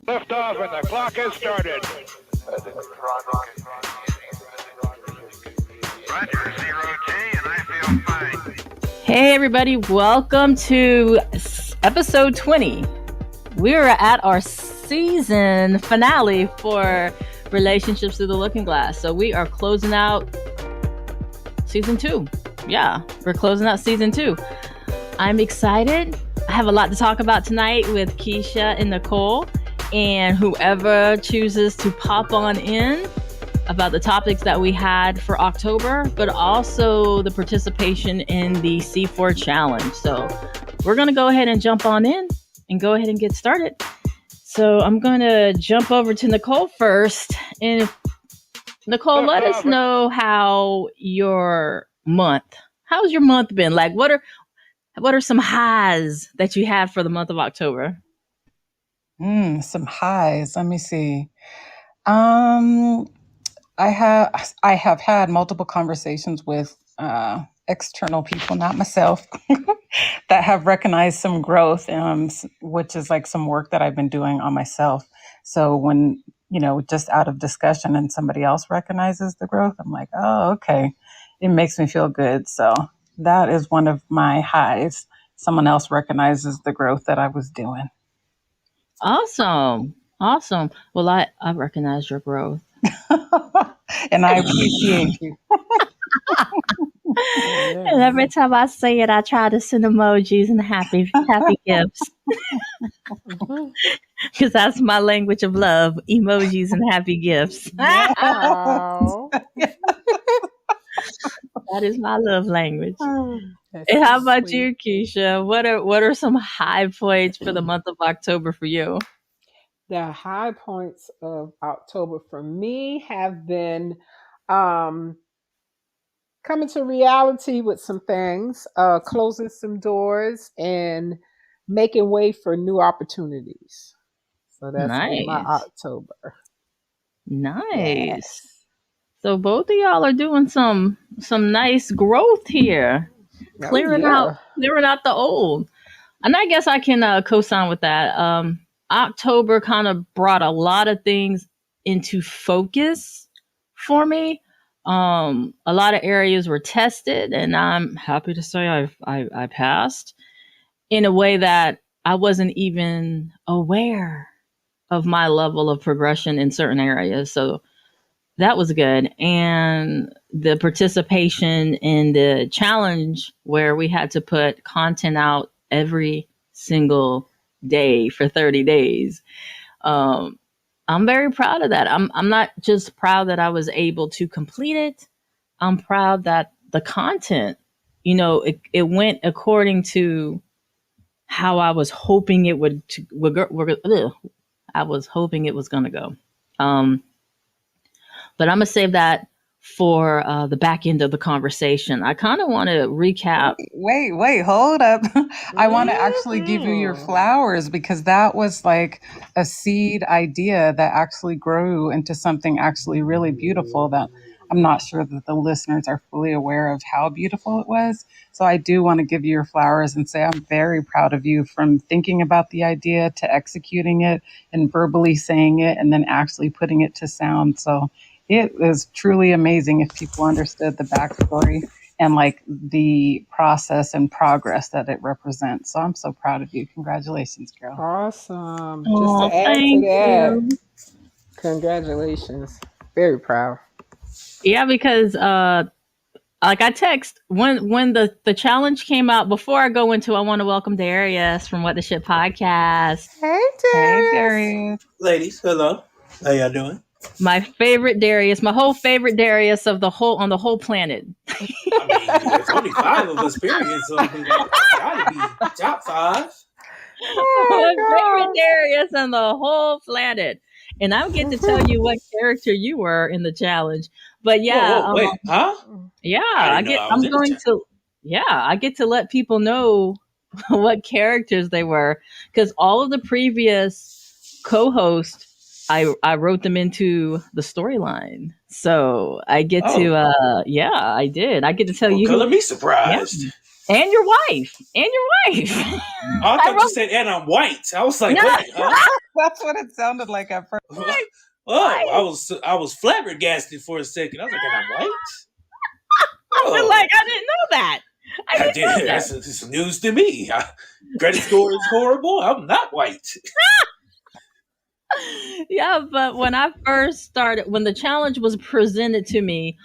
Lift off and the clock has started. Roger, 0G, and I feel fine. Hey everybody, welcome to episode 20. We're at our season finale for Relationships Through the Looking Glass. So we are closing out season 2. Yeah, we're closing out season 2. I'm excited. I have a lot to talk about tonight with Keisha and Nicole and whoever chooses to pop on in about the topics that we had for October, but also the participation in the C4 challenge. So we're going to go ahead and jump on in and go ahead and get started. So I'm going to jump over to Nicole first. And Nicole, let us know how's your month been? Like, what are some highs that you had for the month of October? Some highs. Let me see. I have had multiple conversations with external people, not myself, that have recognized some growth, which is like some work that I've been doing on myself. So when, just out of discussion and somebody else recognizes the growth, I'm like, oh, okay. It makes me feel good. So that is one of my highs. Someone else recognizes the growth that I was doing. Awesome. Well, I recognize your growth. And I appreciate you. And every time I say it, I try to send emojis and happy gifts. Because that's my language of love, emojis and happy gifts. Wow. That is my love language. And how about you, Keisha? What are some high points for the month of October for you? The high points of October for me have been coming to reality with some things, closing some doors and making way for new opportunities. So that's been my October. Nice. Yes. So both of y'all are doing some nice growth here. Clearing out the old. And I guess I can co-sign with that. October kind of brought a lot of things into focus for me. A lot of areas were tested, and I'm happy to say I passed in a way that I wasn't even aware of my level of progression in certain areas. So that was good. And the participation in the challenge where we had to put content out every single day for 30 days. I'm very proud of that. I'm not just proud that I was able to complete it. I'm proud that the content, it went according to how I was hoping it would. I was hoping it was going to go. But I'm going to save that for the back end of the conversation. I kind of want to recap. Wait, hold up. I want to actually give you your flowers because that was like a seed idea that actually grew into something actually really beautiful that I'm not sure that the listeners are fully aware of how beautiful it was. So I do want to give you your flowers and say I'm very proud of you from thinking about the idea to executing it and verbally saying it and then actually putting it to sound. So it is truly amazing if people understood the backstory and like the process and progress that it represents. So I'm so proud of you. Congratulations, girl. Awesome. Just to add to that, congratulations. Very proud. Yeah, because like I text when the challenge came out. Before I go into, I want to welcome Darius from What the Shit podcast. Hey, Darius. Ladies, hello. How y'all doing? My favorite Darius, my whole favorite Darius on the whole planet. I mean, there's only 5 of us, period. So gotta be top 5. My favorite Darius on the whole planet. And I'll get to tell you what character you were in the challenge. But yeah, whoa, wait, huh? Yeah, I get to let people know what characters they were because all of the previous co-hosts, I wrote them into the storyline. So I get to, I did. I get to tell you. Color me surprised. And your wife. And your wife. Oh, I thought you said, and I'm white. I was like, No. wait, huh? That's what it sounded like at first. Oh, I was flabbergasted for a second. I was like, and I'm white? I was like, I didn't know that. I did. That's news to me. Credit score is horrible. I'm not white. Yeah, but when I first started, when the challenge was presented to me,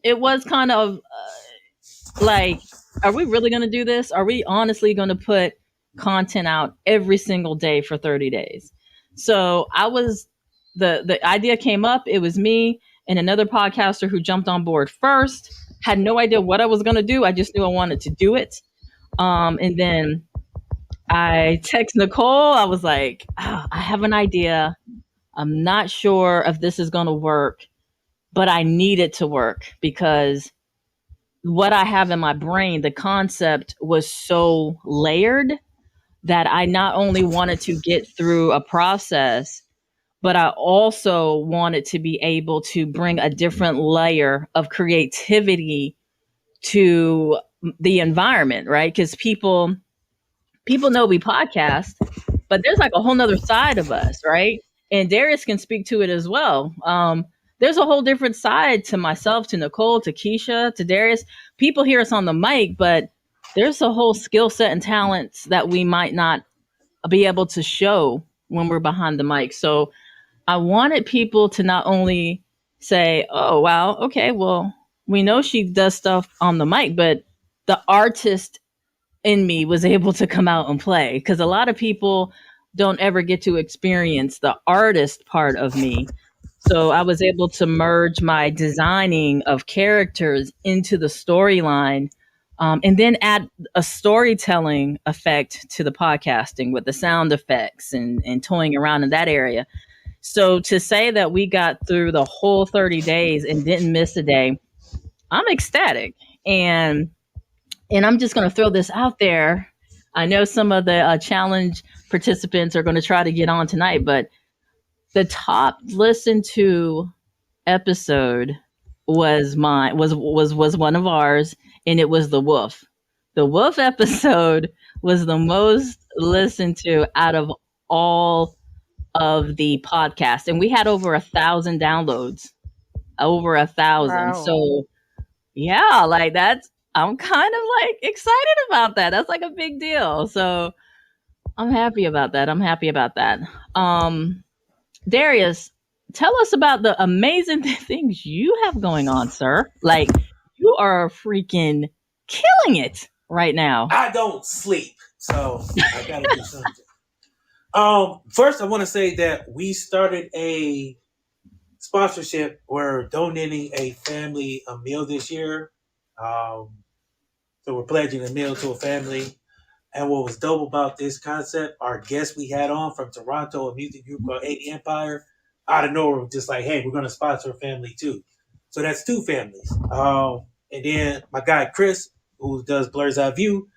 it was kind of like, are we really going to do this? Are we honestly going to put content out every single day for 30 days? So the idea came up. It was me and another podcaster who jumped on board first. Had no idea what I was going to do. I just knew I wanted to do it. And then I text Nicole. I was like, I have an idea. I'm not sure if this is going to work, but I need it to work because what I have in my brain, the concept was so layered that I not only wanted to get through a process, but I also wanted to be able to bring a different layer of creativity to the environment, right? Because people know we podcast, but there's like a whole nother side of us, right? And Darius can speak to it as well. There's a whole different side to myself, to Nicole, to Keisha, to Darius. People hear us on the mic, but there's a whole skill set and talents that we might not be able to show when we're behind the mic. So I wanted people to not only say, oh, wow, okay, well, we know she does stuff on the mic, but the artist in me was able to come out and play, because a lot of people don't ever get to experience the artist part of me. So I was able to merge my designing of characters into the storyline, and then add a storytelling effect to the podcasting with the sound effects and toying around in that area. So to say that we got through the whole 30 days and didn't miss a day, I'm ecstatic. And I'm just going to throw this out there. I know some of the challenge participants are going to try to get on tonight, but the top listened to episode was one of ours, and it was the wolf. The wolf episode was the most listened to out of all of the podcasts, and we had over 1,000 downloads. Over 1,000. Wow. So yeah, like I'm kind of like excited about that. That's like a big deal. So I'm happy about that. Darius, tell us about the amazing things you have going on, sir. Like, you are freaking killing it right now. I don't sleep, so I gotta do something. First, I want to say that we started a sponsorship. We're donating a family a meal this year. So we're pledging a meal to a family. And what was dope about this concept, our guest we had on from Toronto, a music group called 80 Empire, out of nowhere, was just like, hey, we're going to sponsor a family too. So that's 2 families. And then my guy, Chris, who does Blur's Eye View,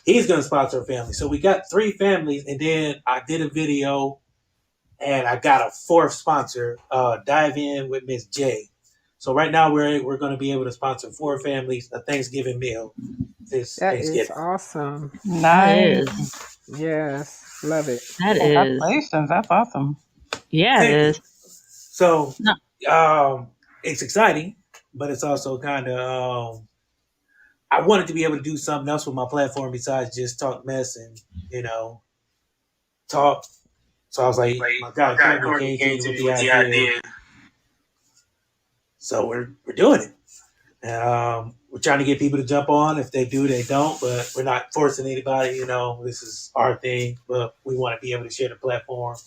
he's going to sponsor a family. So we got 3 families. And then I did a video and I got a 4th sponsor, Dive In with Miss J. So right now we're going to be able to sponsor 4 families a Thanksgiving meal. That is awesome. Nice. Yes, love it. That is. Congratulations. That's awesome. Yeah, it is. So it's exciting, but it's also kind of I wanted to be able to do something else with my platform besides just talk mess and talk. So I was like, my guy Courtney came to me with the idea. So we're doing it. We're trying to get people to jump on. If they do, they don't. But we're not forcing anybody. This is our thing. But we want to be able to share the platform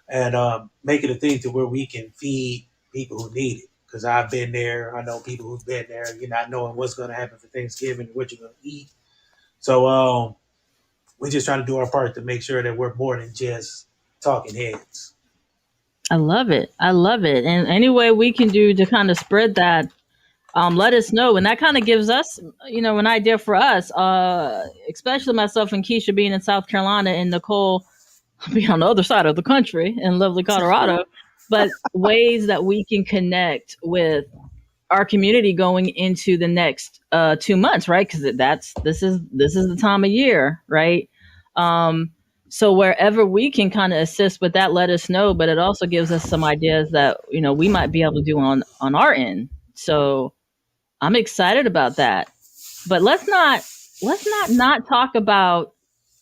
and make it a thing to where we can feed people who need it. Because I've been there. I know people who've been there. You're not knowing what's going to happen for Thanksgiving and what you're going to eat. So we're just trying to do our part to make sure that we're more than just talking heads. I love it. And any way we can do to kind of spread that, let us know. And that kind of gives us, an idea for us, especially myself and Keisha being in South Carolina and Nicole being on the other side of the country in lovely Colorado, but ways that we can connect with our community going into the next 2 months, right? Because this is the time of year, right? So wherever we can kind of assist with that, let us know. But it also gives us some ideas that we might be able to do on our end. So I'm excited about that. But let's not talk about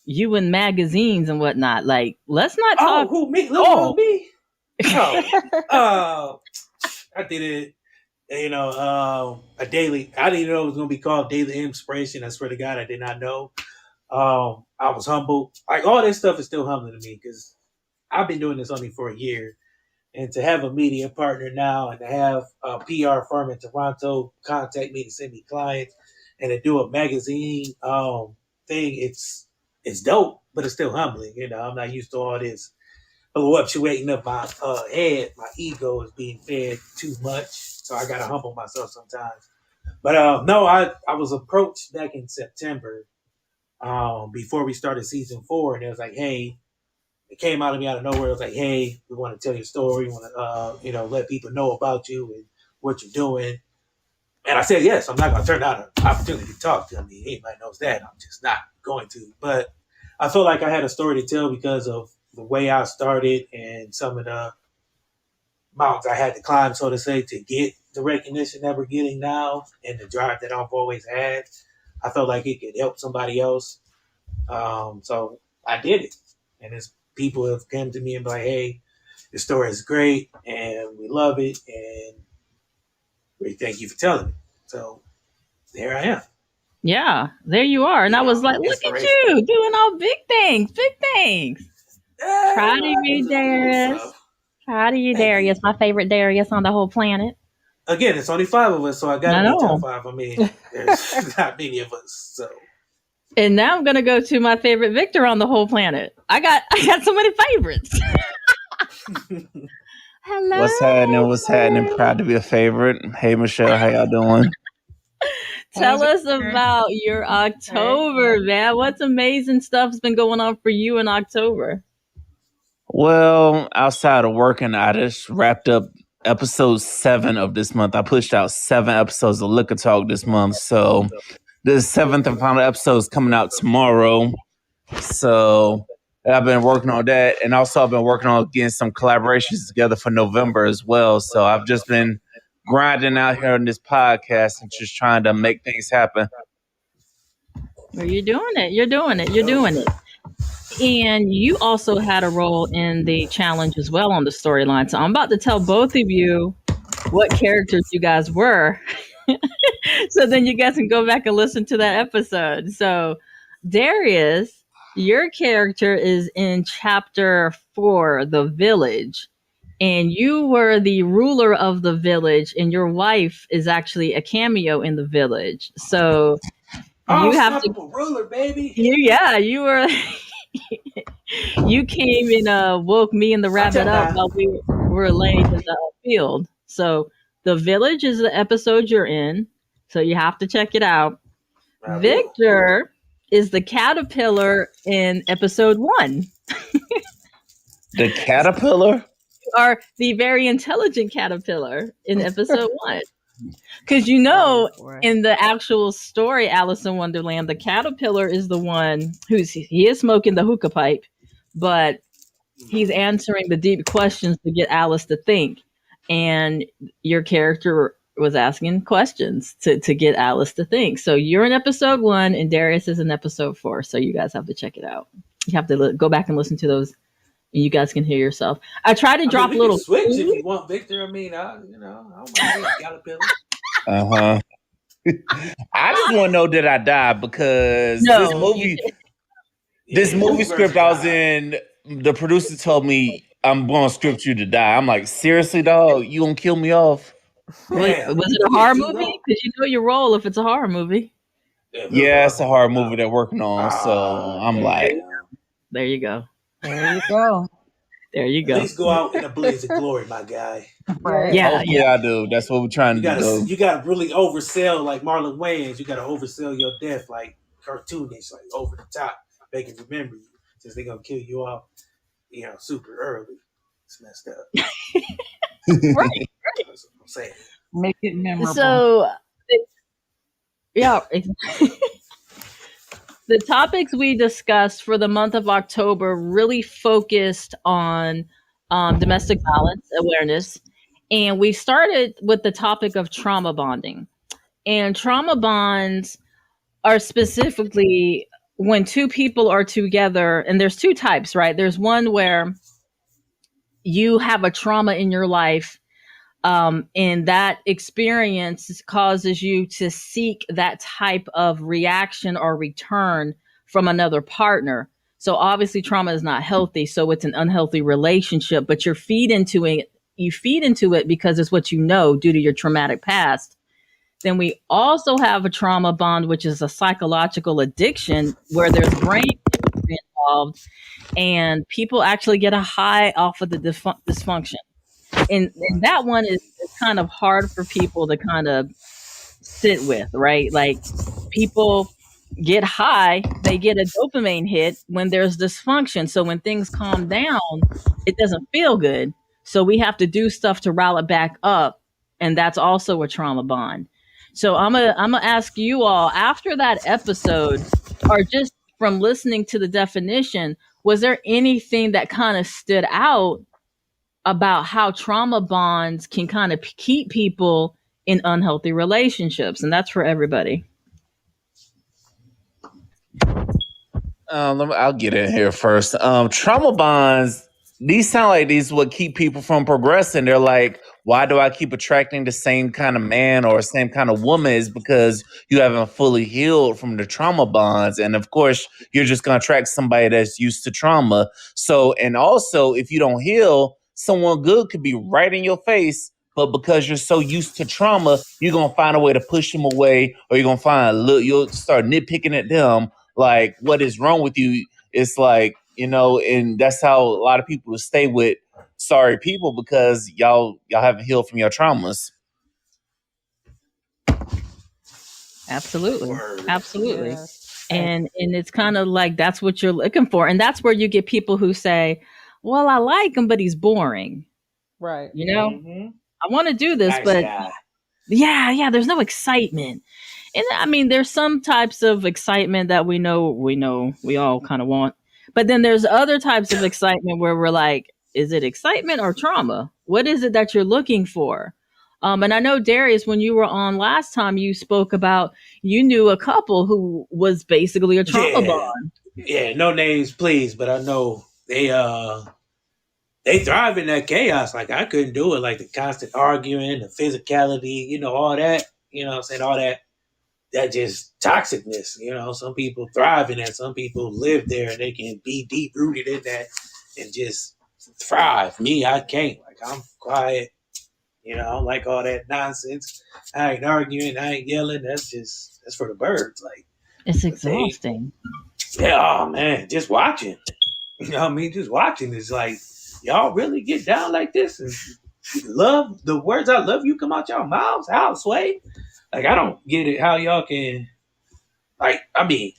you and magazines and whatnot. Like, let's not talk. Who me? Little me? Oh, I did it. A daily. I didn't even know it was going to be called Daily Inspiration. I swear to God, I did not know. I was humbled. Like, all this stuff is still humbling to me because I've been doing this only for a year, and to have a media partner now, and to have a PR firm in Toronto contact me to send me clients, and to do a magazine thing, it's dope, but it's still humbling. I'm not used to all this fluctuating of my head. My ego is being fed too much, so I gotta humble myself sometimes. But no, I was approached back in September before we started season 4, and it was like, hey, it came out of me out of nowhere. It was like, hey, we want to tell your story. We want to let people know about you and what you're doing. And I said yes. I'm not going to turn down an opportunity to talk to. I mean, anybody knows that. I'm just not going to. But I felt like I had a story to tell because of the way I started and some of the mountains I had to climb, so to say, to get the recognition that we're getting now and the drive that I've always had. I felt like it could help somebody else. So I did it. And it's people have come to me and be like, hey, the story is great and we love it and we thank you for telling it. So there I am. Yeah, there you are. And I was like, look at you doing all big things, big things. Proud of you, Darius. Proud of you, Darius. My favorite Darius on the whole planet. Again, it's only 5 of us, so I got to be top 5. I mean, there's not many of us, so. And now I'm gonna go to my favorite Victor on the whole planet. I got so many favorites. Hello. What's happening? Proud to be a favorite. Hey Michelle, how y'all doing? Tell us about your October, man. What's amazing stuff's been going on for you in October? Well, outside of working, I just wrapped up episode 7 of this month. I pushed out 7 episodes of Liquor Talk this month, so the 7th and final episode is coming out tomorrow. So I've been working on that. And also I've been working on getting some collaborations together for November as well. So I've just been grinding out here on this podcast and just trying to make things happen. Well, you're doing it. You're doing it. And you also had a role in the challenge as well on the storyline. So I'm about to tell both of you what characters you guys were. So then you guys can go back and listen to that episode. So Darius, your character is in chapter 4, The Village. And you were the ruler of the village, and your wife is actually a cameo in the village. So you have to ruler, baby. You were you came and woke me and the rabbit up while we were laying in the field. So The Village is the episode you're in. So you have to check it out. Victor is the caterpillar in episode 1. The caterpillar? Are the very intelligent caterpillar in episode 1. Because in the actual story, Alice in Wonderland, the caterpillar is the one he is smoking the hookah pipe, but he's answering the deep questions to get Alice to think. And your character was asking questions to get Alice to think. So you're in episode 1 and Darius is in episode 4. So you guys have to check it out. You have to go back and listen to those. And you guys can hear yourself. I try to drop a little switch if you want, Victor. I mean, I don't mind being caterpillar. I just want to know, did I die? Because this movie script I was in, the producer told me I'm going to script you to die. I'm like, seriously, dog? You gonna kill me off? Was it a horror movie? Because you know your role if it's a horror movie. Yeah, it's a horror movie they're working on. So I'm like, there you go. There you go. There you go. At least go out in a blaze of glory, my guy. Right. Yeah, I do. That's what we're trying to do. You got to really oversell like Marlon Wayans. You got to oversell your death like cartoonish, like over the top. They can remember you since they're going to kill you off, super early. It's messed up. Right. That's what I'm saying. Make it memorable. So, yeah, the topics we discussed for the month of October really focused on domestic violence awareness. And we started with the topic of trauma bonding. And trauma bonds are specifically when two people are together, and there's two types, right? There's one where you have a trauma in your life, and that experience causes you to seek that type of reaction or return from another partner. So obviously trauma is not healthy, so it's an unhealthy relationship, but you feed into it because it's what you know due to your traumatic past. Then we also have a trauma bond, which is a psychological addiction where there's brain chemistry involved, and people actually get a high off of the dysfunction. And that one is kind of hard for people to kind of sit with, right? Like people get high, they get a dopamine hit when there's dysfunction. So when things calm down, it doesn't feel good. So we have to do stuff to rile it back up. And that's also a trauma bond. So I'm gonna ask you all after that episode, or just from listening to the definition, was there anything that kind of stood out about how trauma bonds can kind of keep people in unhealthy relationships? And that's for everybody. I'll get in here first. Trauma bonds, these sound like these what keep people from progressing. They're like, why do I keep attracting the same kind of man or same kind of woman? Is because you haven't fully healed from the trauma bonds. And of course, you're just going to attract somebody that's used to trauma. So, and also, if you don't heal, someone good could be right in your face. But because you're so used to trauma, you're going to find a way to push them away, or you're going to you'll start nitpicking at them like, what is wrong with you? It's like, and that's how a lot of people stay with sorry people, because y'all haven't healed from your traumas. Absolutely. Word. Absolutely. Yes. And it's kind of like that's what you're looking for. And that's where you get people who say, well, I like him, but he's boring. Right. Mm-hmm. I want to do this, Nice but guy. yeah, there's no excitement. And I mean, there's some types of excitement that we know we all kind of want. But then there's other types of excitement where we're like, is it excitement or trauma? What is it that you're looking for? And I know, Darius, when you were on last time, you spoke about you knew a couple who was basically a trauma Yeah. bond. Yeah, no names, please, but I know they thrive in that chaos. Like I couldn't do it. Like the constant arguing, the physicality, all that. What I'm saying, all that just toxicness. Some people thrive in that. Some people live there and they can be deep rooted in that and just thrive. Me, I can't. Like I'm quiet. I don't like all that nonsense. I ain't arguing. I ain't yelling. That's for the birds. Like It's but they, exhausting. yeah, oh man, just watching. You know what I mean? Just watching is like, y'all really get down like this and love the words I love you come out y'all mouths? How, Sway? Like, I don't get it how y'all can, like, I mean,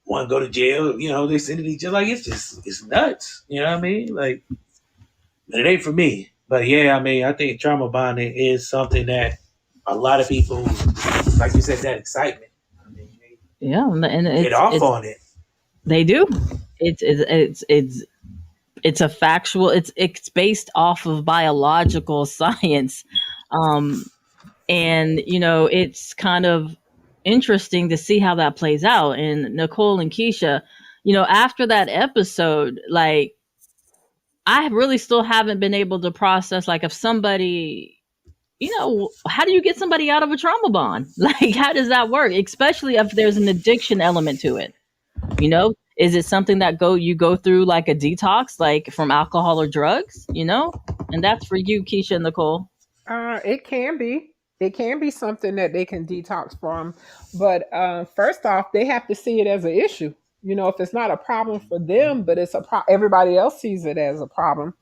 want to go to jail, they send it each other. Like, it's nuts. You know what I mean? Like, but it ain't for me. But yeah, I mean, I think trauma bonding is something that a lot of people, like you said, that excitement. I mean, Yeah, and get off on it. they do. It's a factual. It's based off of biological science, and it's kind of interesting to see how that plays out. And Nicole and Keisha, after that episode, like I really still haven't been able to process like if somebody. How do you get somebody out of a trauma bond? Like, how does that work? Especially if there's an addiction element to it. Is it something that you go through like a detox, like from alcohol or drugs? And that's for you, Keisha and Nicole. It can be. It can be something that they can detox from. But first off, they have to see it as an issue. If it's not a problem for them, but it's everybody else sees it as a problem.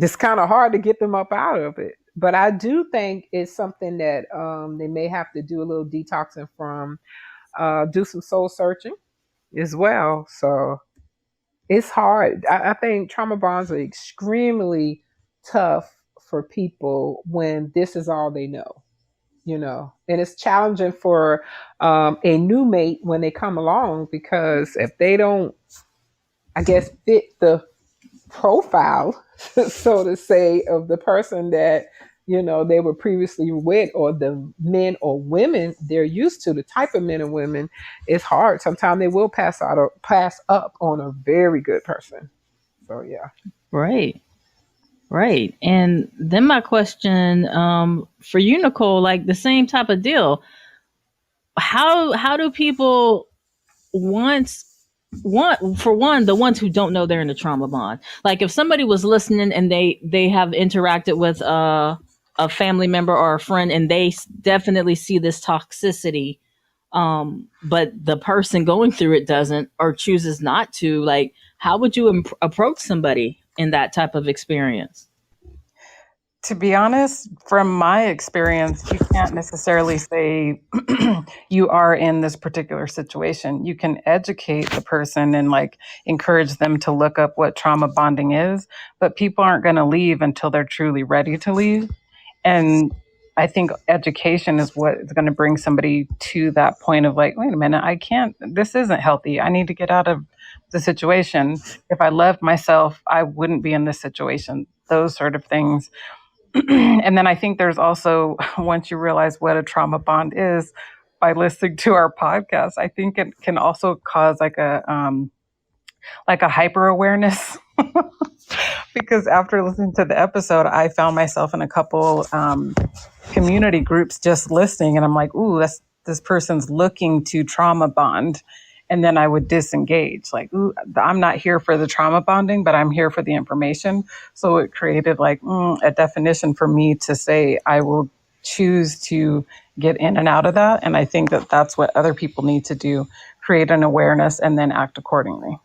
It's kind of hard to get them up out of it. But I do think it's something that they may have to do a little detoxing from, do some soul searching as well. So it's hard. I think trauma bonds are extremely tough for people when this is all they know, and it's challenging for a new mate when they come along, because if they don't, I guess, fit the profile, so to say, of the person that they were previously with, or the men or women they're used to, the type of men and women, it's hard. Sometimes they will pass out or pass up on a very good person. So yeah. Right. Right. And then my question for you, Nicole, like the same type of deal. How do people once want, for one, the ones who don't know they're in a trauma bond, like if somebody was listening and they have interacted with a family member or a friend, and they definitely see this toxicity, but the person going through it doesn't, or chooses not to, like how would you approach somebody in that type of experience? To be honest, from my experience, you can't necessarily say you are in this particular situation. You can educate the person and like encourage them to look up what trauma bonding is, but people aren't going to leave until they're truly ready to leave. And I think education is what is going to bring somebody to that point of like, wait a minute, this isn't healthy. I need to get out of the situation. If I loved myself, I wouldn't be in this situation. Those sort of things. And then I think there's also, once you realize what a trauma bond is by listening to our podcast, I think it can also cause like a hyper awareness. Because after listening to the episode, I found myself in a couple community groups just listening, and I'm like, ooh, this person's looking to trauma bond. And then I would disengage, like, ooh, I'm not here for the trauma bonding, but I'm here for the information. So it created like a definition for me to say, I will choose to get in and out of that. And I think that that's what other people need to do, create an awareness and then act accordingly.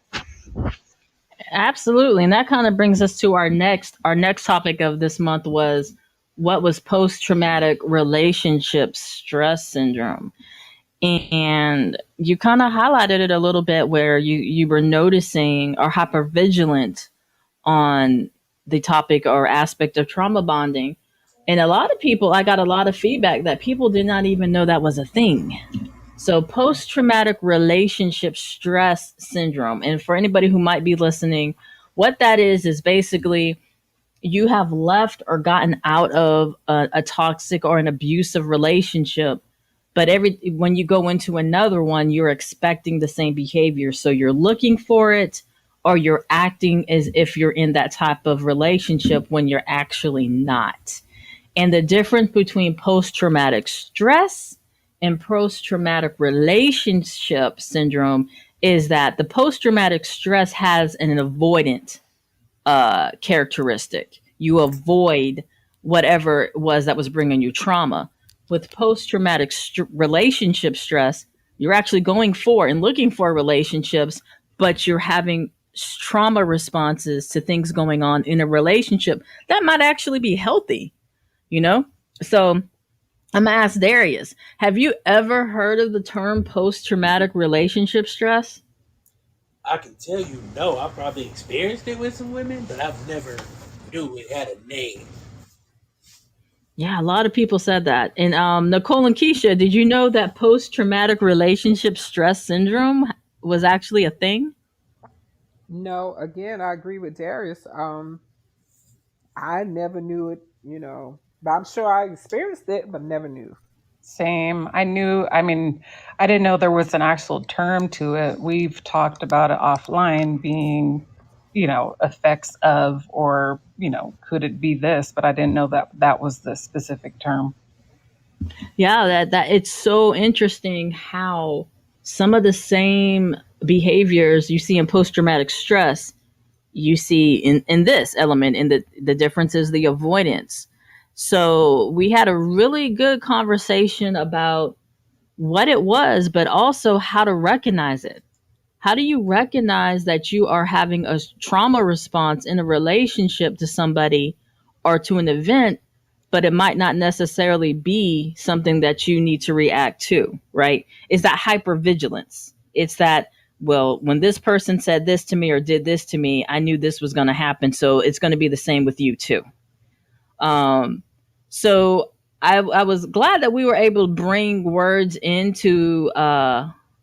Absolutely. And that kind of brings us to our next topic of this month was, what was post-traumatic relationship stress syndrome? And you kind of highlighted it a little bit, where you were noticing or hypervigilant on the topic or aspect of trauma bonding. And a lot of people, I got a lot of feedback that people did not even know that was a thing. So post-traumatic relationship stress syndrome. And for anybody who might be listening, what that is basically you have left or gotten out of a toxic or an abusive relationship, but when you go into another one, you're expecting the same behavior. So you're looking for it, or you're acting as if you're in that type of relationship when you're actually not. And the difference between post-traumatic stress and post-traumatic relationship syndrome is that the post-traumatic stress has an avoidant characteristic. You avoid whatever it was that was bringing you trauma. With post-traumatic relationship stress, you're actually going for and looking for relationships, but you're having trauma responses to things going on in a relationship that might actually be healthy, So I'm going to ask Darius, have you ever heard of the term post-traumatic relationship stress? I can tell you no. I probably experienced it with some women, but I've never knew it had a name. Yeah, a lot of people said that. And Nicole and Keisha, did you know that post-traumatic relationship stress syndrome was actually a thing? No, again, I agree with Darius. I never knew it, but I'm sure I experienced it, but never knew. Same. I didn't know there was an actual term to it. We've talked about it offline being, effects of, or, could it be this? But I didn't know that was the specific term. Yeah, that it's so interesting how some of the same behaviors you see in post-traumatic stress, you see in this element, and the difference is the avoidance. So we had a really good conversation about what it was, but also how to recognize it. How do you recognize that you are having a trauma response in a relationship to somebody or to an event, but it might not necessarily be something that you need to react to, right? It's that hypervigilance. It's that, well, when this person said this to me or did this to me, I knew this was going to happen. So it's going to be the same with you too. Um, so I was glad that we were able to bring words into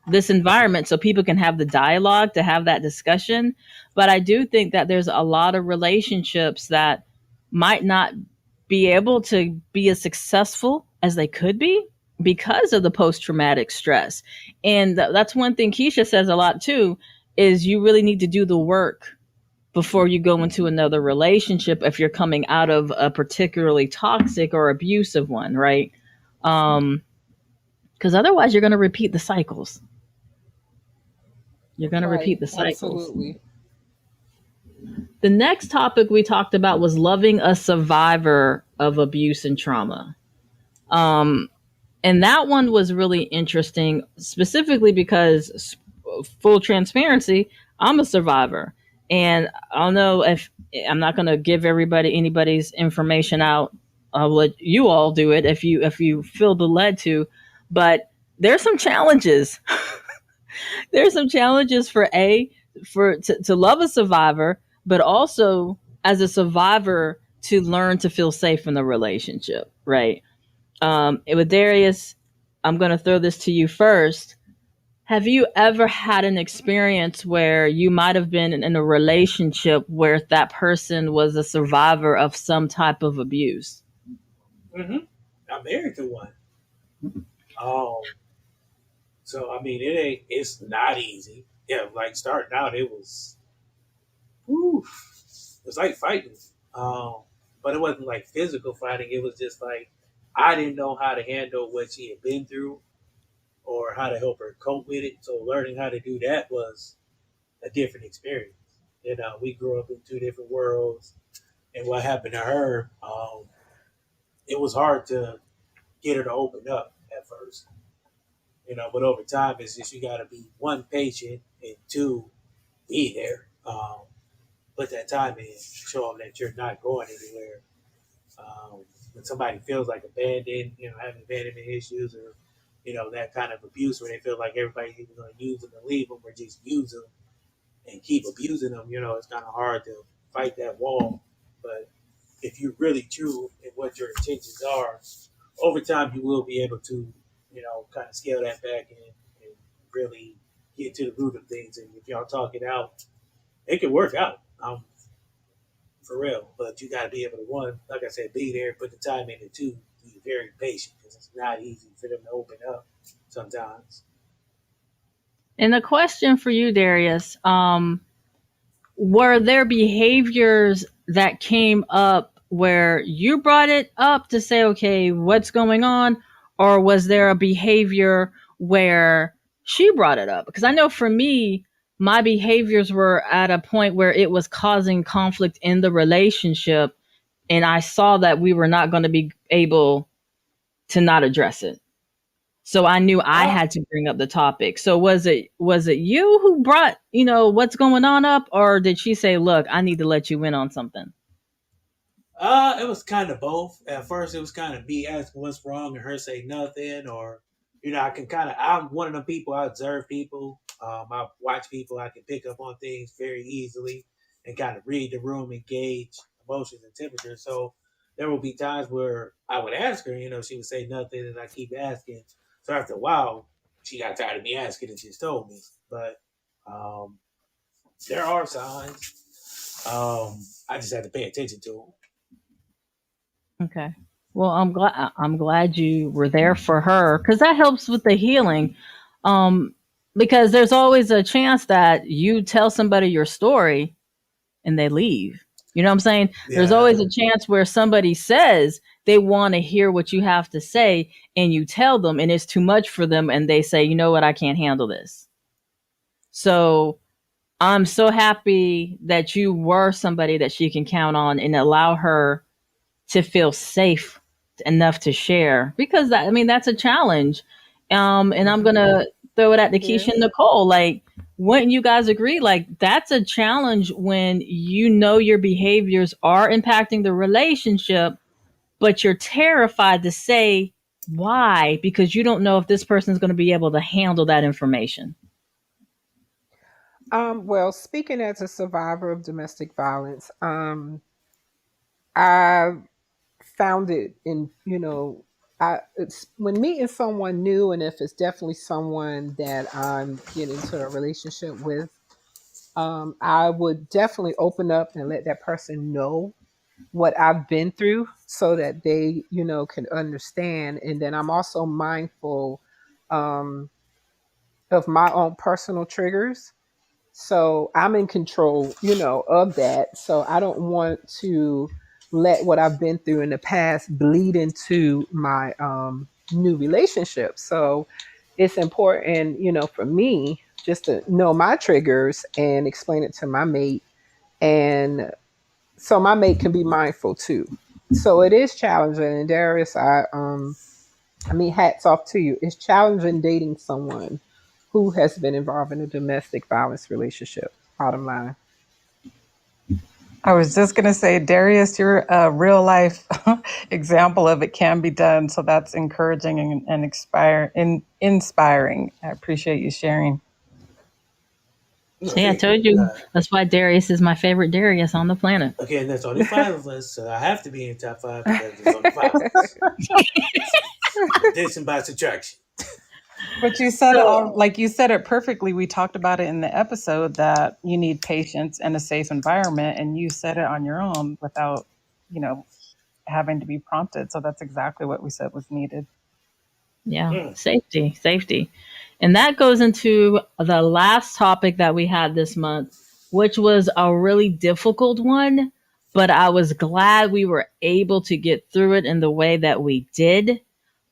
this environment so people can have the dialogue to have that discussion. But I do think that there's a lot of relationships that might not be able to be as successful as they could be because of the post traumatic stress. And that's one thing Keisha says a lot too is you really need to do the work before you go into another relationship if you're coming out of a particularly toxic or abusive one, right? Because otherwise you're going to repeat the cycles. You're going to Right. repeat the cycles. Absolutely. The next topic we talked about was loving a survivor of abuse and trauma. And that one was really interesting, specifically because, full transparency, I'm a survivor. And I don't know if I'm not going to give anybody's information out. I'll let you all do it if you feel the led to. But there's some challenges. There's some challenges to love a survivor, but also as a survivor to learn to feel safe in the relationship, right? With Darius, I'm going to throw this to you first. Have you ever had an experience where you might have been in a relationship where that person was a survivor of some type of abuse? Mm-hmm. I'm married to one. Um, so I mean, it's not easy. Yeah, like starting out, whew, it was like fighting. Um, but it wasn't like physical fighting. It was just like I didn't know how to handle what she had been through or how to help her cope with it. So learning how to do that was a different experience. We grew up in two different worlds, and what happened to her, it was hard to get her to open up at first. But over time, it's just you got to be one patient and two be there. Put that time in, show them that you're not going anywhere. When somebody feels like abandoned, having abandonment issues or that kind of abuse where they feel like everybody's either going to use them and leave them or just use them and keep abusing them, it's kind of hard to fight that wall. But if you're really true in what your intentions are, over time you will be able to, kind of scale that back and really get to the root of things. And if y'all talk it out, it can work out. For real. But you got to be able to, one, like I said, be there, put the time in, and two, be very patient because it's not easy for them to open up sometimes. And a question for you, Darius. Were there behaviors that came up where you brought it up to say, okay, what's going on? Or was there a behavior where she brought it up? Because I know for me, my behaviors were at a point where it was causing conflict in the relationship. And I saw that we were not going to be able to not address it. So I knew I had to bring up the topic. So was it you who brought, what's going on up, or did she say, "Look, I need to let you in on something"? It was kind of both. At first, it was kind of me asking what's wrong and her say nothing, or I'm one of the people. I observe people. I watch people. I can pick up on things very easily and kind of read the room and gauge emotions and temperature. So there will be times where I would ask her, she would say nothing, and I keep asking. So after a while, she got tired of me asking and just told me. But um, there are signs. I just had to pay attention to them. Okay. Well, I'm glad you were there for her because that helps with the healing. Um, because there's always a chance that you tell somebody your story and they leave. You know what I'm saying? There's Yeah. always a chance where somebody says they want to hear what you have to say and you tell them and it's too much for them and they say, "You know what? I can't handle this." So I'm so happy that you were somebody that she can count on and allow her to feel safe enough to share because that's a challenge. And I'm Mm-hmm. gonna throw it at It Nikisha and is. Nicole. Like, wouldn't you guys agree? Like, that's a challenge when your behaviors are impacting the relationship, but you're terrified to say why because you don't know if this person's going to be able to handle that information. Well, speaking as a survivor of domestic violence, I found it in, it's when meeting someone new, and if it's definitely someone that I'm getting into a relationship with, I would definitely open up and let that person know what I've been through so that they, can understand. And then I'm also mindful um, of my own personal triggers. So I'm in control, of that. So I don't want to let what I've been through in the past bleed into my new relationship. So it's important, for me just to know my triggers and explain it to my mate. And so my mate can be mindful too. So it is challenging. And Darius, I mean, hats off to you. It's challenging dating someone who has been involved in a domestic violence relationship. Bottom line. I was just going to say, Darius, you're a real life example of it can be done. So that's encouraging and inspiring. I appreciate you sharing. See, I told you. That's why Darius is my favorite Darius on the planet. Okay, and there's only 5 of us, so I have to be in top 5 because there's only 5 of us. Addition by subtraction. But you said it like you said it perfectly. We talked about it in the episode that you need patience and a safe environment, and you said it on your own without, having to be prompted. So that's exactly what we said was needed. Yeah, safety. And that goes into the last topic that we had this month, which was a really difficult one, but I was glad we were able to get through it in the way that we did.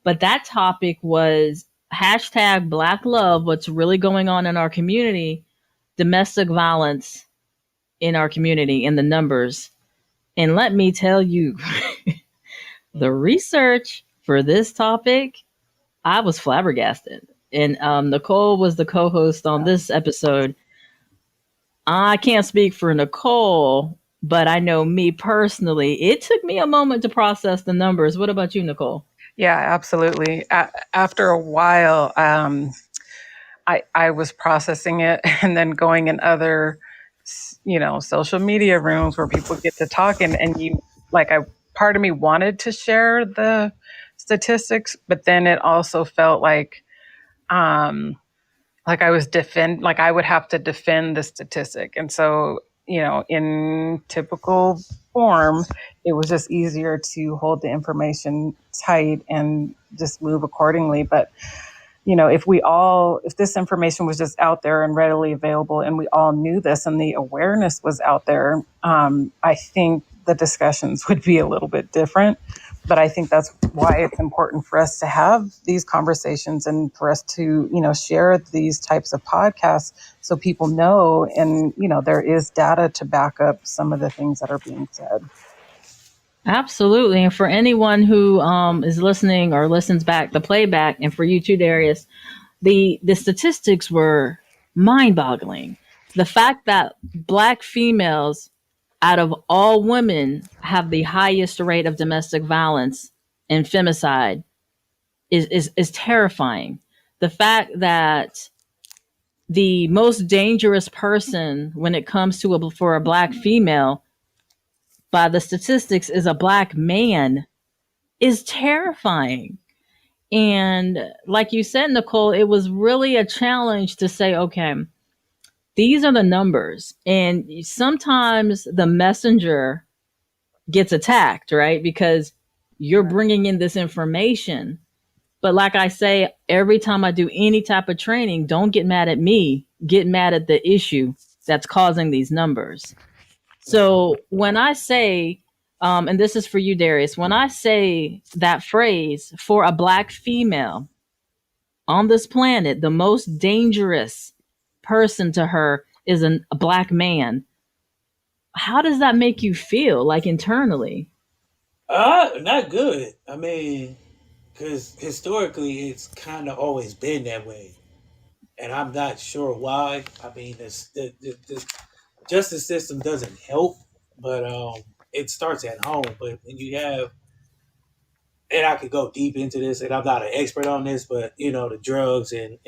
But that topic was hashtag Black Love, what's really going on in our community, domestic violence in our community, in the numbers. And let me tell you, the research for this topic, I was flabbergasted. And Nicole was the co-host on this episode. I can't speak for Nicole, but I know me personally, it took me a moment to process the numbers. What about you, Nicole? Yeah, absolutely. After a while, I was processing it and then going in other, social media rooms where people get to talk and you part of me wanted to share the statistics, but then it also felt like I was I would have to defend the statistic. And so, in typical form, it was just easier to hold the information tight and just move accordingly. But if this information was just out there and readily available and we all knew this and the awareness was out there, I think the discussions would be a little bit different. But I think that's why it's important for us to have these conversations and for us to, share these types of podcasts so people know, and, there is data to back up some of the things that are being said. Absolutely. And for anyone who is listening or listens back the playback, and for you too, Darius, the statistics were mind-boggling. The fact that Black females out of all women have the highest rate of domestic violence and femicide is terrifying. The fact that the most dangerous person when it comes to for a Black female by the statistics is a Black man is terrifying. And like you said, Nicole, it was really a challenge to say, okay, these are the numbers. And sometimes the messenger gets attacked, right? Because you're bringing in this information. But like I say, every time I do any type of training, don't get mad at me, get mad at the issue that's causing these numbers. So when I say, and this is for you, Darius, when I say that phrase for a Black female on this planet, the most dangerous person to her is a Black man. How does that make you feel, like internally? Not good. I mean, because historically it's kind of always been that way, and I'm not sure why. I mean, the justice system doesn't help, but it starts at home. But when you have, and I could go deep into this, and I'm not an expert on this, but the drugs and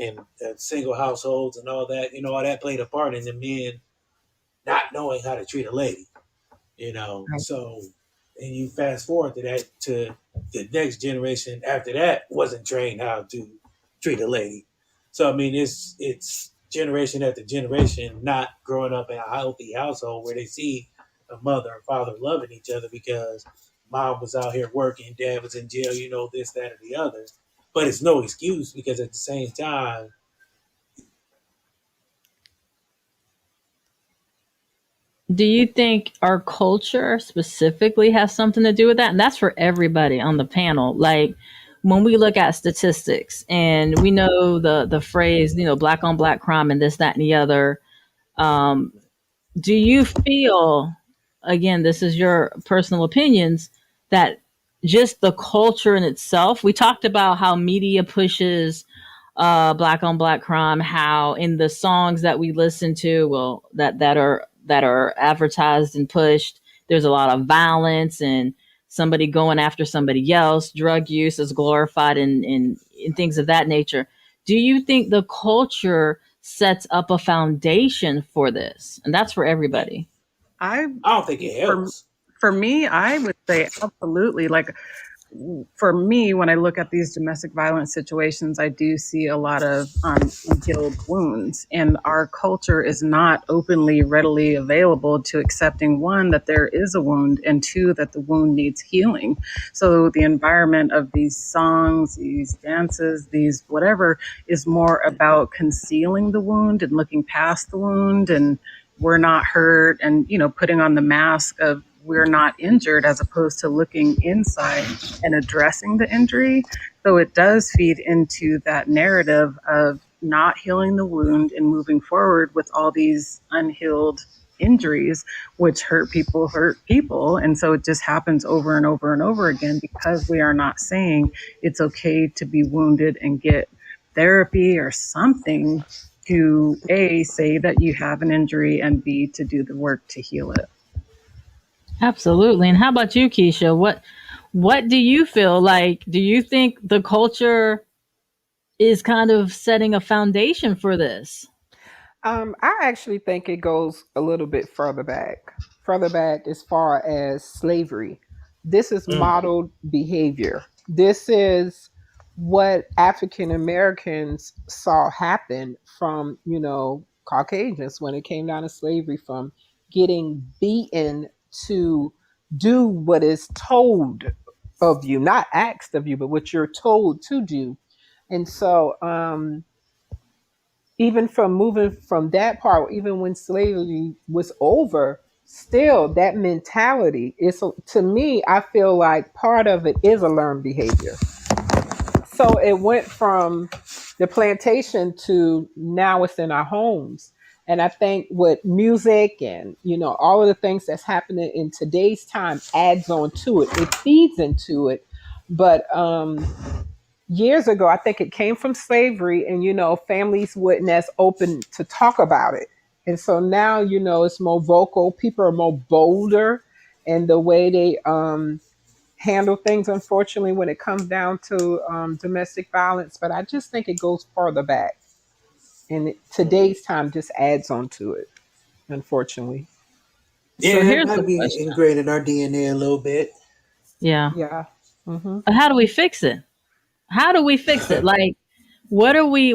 single households and all that, all that played a part in the men not knowing how to treat a lady. Right. So and you fast forward to the next generation after that wasn't trained how to treat a lady. So I mean, it's generation after generation not growing up in a healthy household where they see a mother and father loving each other because mom was out here working, dad was in jail, this, that, or the other. But it's no excuse because at the same time, Do you think our culture specifically has something to do with that? And that's for everybody on the panel. Like when we look at statistics and we know the phrase, black on black crime and this, that, and the other. Um, do you feel, again, this is your personal opinions, that just the culture in itself, we talked about how media pushes black on black crime, how in the songs that we listen to, well, that are advertised and pushed, there's a lot of violence and somebody going after somebody else, drug use is glorified in things of that nature. Do you think the culture sets up a foundation for this? And that's for everybody. I I don't think it for helps. for me, I would say absolutely. Like for me, when I look at these domestic violence situations, I do see a lot of unhealed wounds, and our culture is not openly, readily available to accepting, one, that there is a wound, and two, that the wound needs healing. So the environment of these songs, these dances, these whatever, is more about concealing the wound and looking past the wound, and we're not hurt, and putting on the mask of we're not injured, as opposed to looking inside and addressing the injury. So it does feed into that narrative of not healing the wound and moving forward with all these unhealed injuries, which hurt people. And so it just happens over and over and over again because we are not saying it's okay to be wounded and get therapy or something to A, say that you have an injury, and B, to do the work to heal it. Absolutely. And how about you, Keisha? What do you feel like? Do you think the culture is kind of setting a foundation for this? I actually think it goes a little bit further back as far as slavery. This is Mm. modeled behavior. This is what African Americans saw happen from, Caucasians when it came down to slavery, from getting beaten to do what is told of you, not asked of you, but what you're told to do. And so, even from moving from that part, even when slavery was over, still that mentality is, to me, I feel like part of it is a learned behavior. So it went from the plantation to now it's in our homes. And I think with music and, all of the things that's happening in today's time adds on to it. It feeds into it. But years ago, I think it came from slavery, and families wouldn't as open to talk about it. And so now, it's more vocal. People are more bolder in the way they handle things, unfortunately, when it comes down to domestic violence. But I just think it goes further back. And today's time just adds on to it, unfortunately. So Yeah, that here's the might be question. ingrained in our DNA a little bit. Yeah. Yeah. Hmm. How do we fix it? How do we fix it? Like, what do we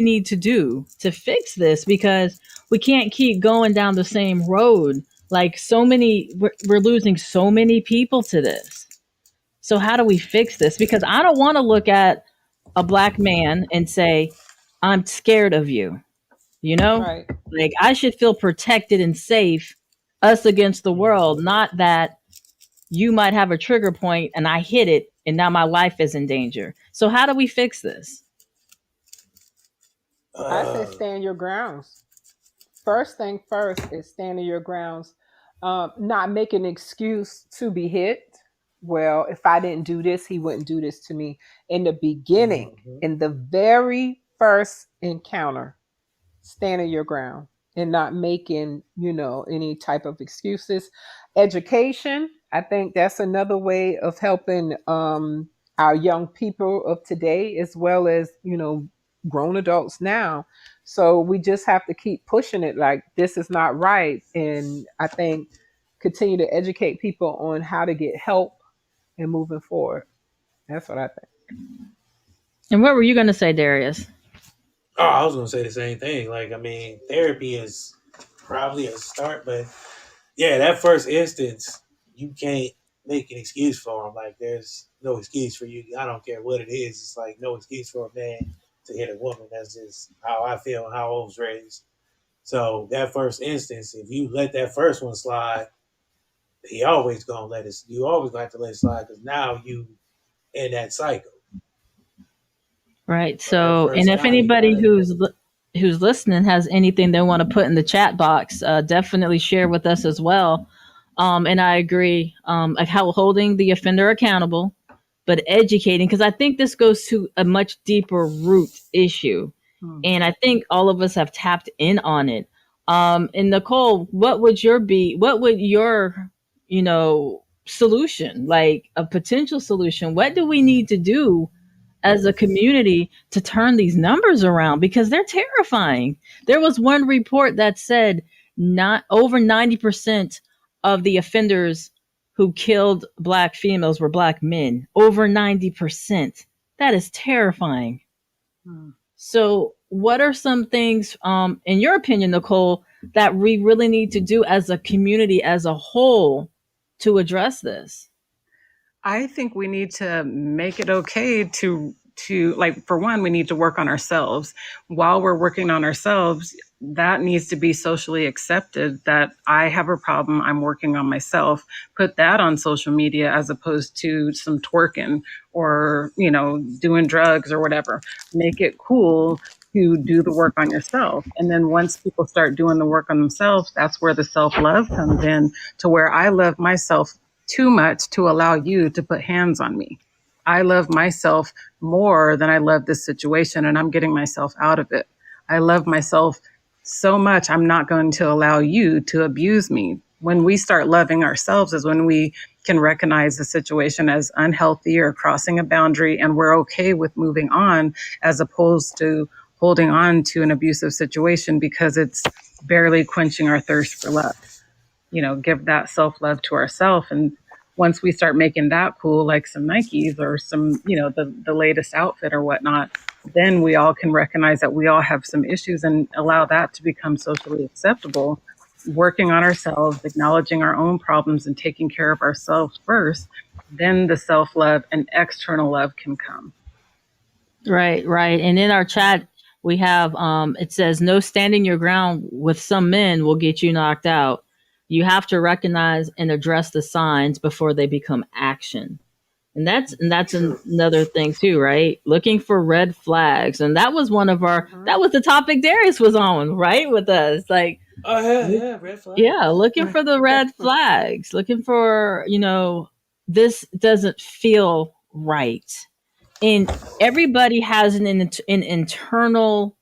need to do to fix this? Because we can't keep going down the same road. Like, we're losing so many people to this. So how do we fix this? Because I don't want to look at a black man and say, I'm scared of you. You know, Right. like I should feel protected and safe, us against the world, not that you might have a trigger point and I hit it and now my life is in danger. So how do we fix this? I say Uh, stand your grounds. First thing first is standing your grounds, not make an excuse to be hit. Well, if I didn't do this, he wouldn't do this to me. In the beginning, mhm. in the very first encounter, standing your ground and not making, any type of excuses. Education, I think that's another way of helping our young people of today, as well as, grown adults now. So we just have to keep pushing it, like this is not right. And I think continue to educate people on how to get help and moving forward. That's what I think. And what were you going to say, Darius? Oh, I was gonna say the same thing. Like, I mean, therapy is probably a start, but yeah, that first instance, you can't make an excuse for them. Like, there's no excuse for you. I don't care what it is. It's like no excuse for a man to hit a woman. That's just how I feel and how I was raised. So that first instance, if you let that first one slide, he always gonna let it. You always gonna have to let it slide because now you in that cycle. Right. So that So, and first if time, you anybody gotta. who's listening has anything they want to put in the chat box, definitely share with us as well. And I agree. Like how holding the offender accountable, but educating, because I think this goes to a much deeper root issue, and I think all of us have tapped in on it. And Nicole, what would your, solution, like a potential solution? What do we need to do as a community to turn these numbers around, because they're terrifying? There was one report that said not over 90% of the offenders who killed black females were black men. Over 90%. That is terrifying. So what are some things, in your opinion, Nicole, that we really need to do as a community as a whole to address this? I think we need to make it okay to like, for one, we need to work on ourselves. While we're working on ourselves, that needs to be socially accepted that I have a problem, I'm working on myself. Put that on social media as opposed to some twerking or, doing drugs or whatever. Make it cool to do the work on yourself. And then once people start doing the work on themselves, that's where the self-love comes in, to where I love myself too much to allow you to put hands on me. I love myself more than I love this situation, and I'm getting myself out of it. I love myself so much, I'm not going to allow you to abuse me. When we start loving ourselves is when we can recognize the situation as unhealthy or crossing a boundary, and we're okay with moving on, as opposed to holding on to an abusive situation because it's barely quenching our thirst for love. Give that self-love to ourselves. And once we start making that cool, like some Nikes or some, the latest outfit or whatnot, then we all can recognize that we all have some issues and allow that to become socially acceptable. Working on ourselves, acknowledging our own problems and taking care of ourselves first, then the self-love and external love can come. Right. And in our chat, we have, it says, no standing your ground with some men will get you knocked out. You have to recognize and address the signs before they become action. And that's another thing too, right? Looking for red flags. And that was that was the topic Darius was on, right? With us. Like, Oh yeah, red flag. Yeah, looking for the red flags, looking for, this doesn't feel right. And everybody has an internal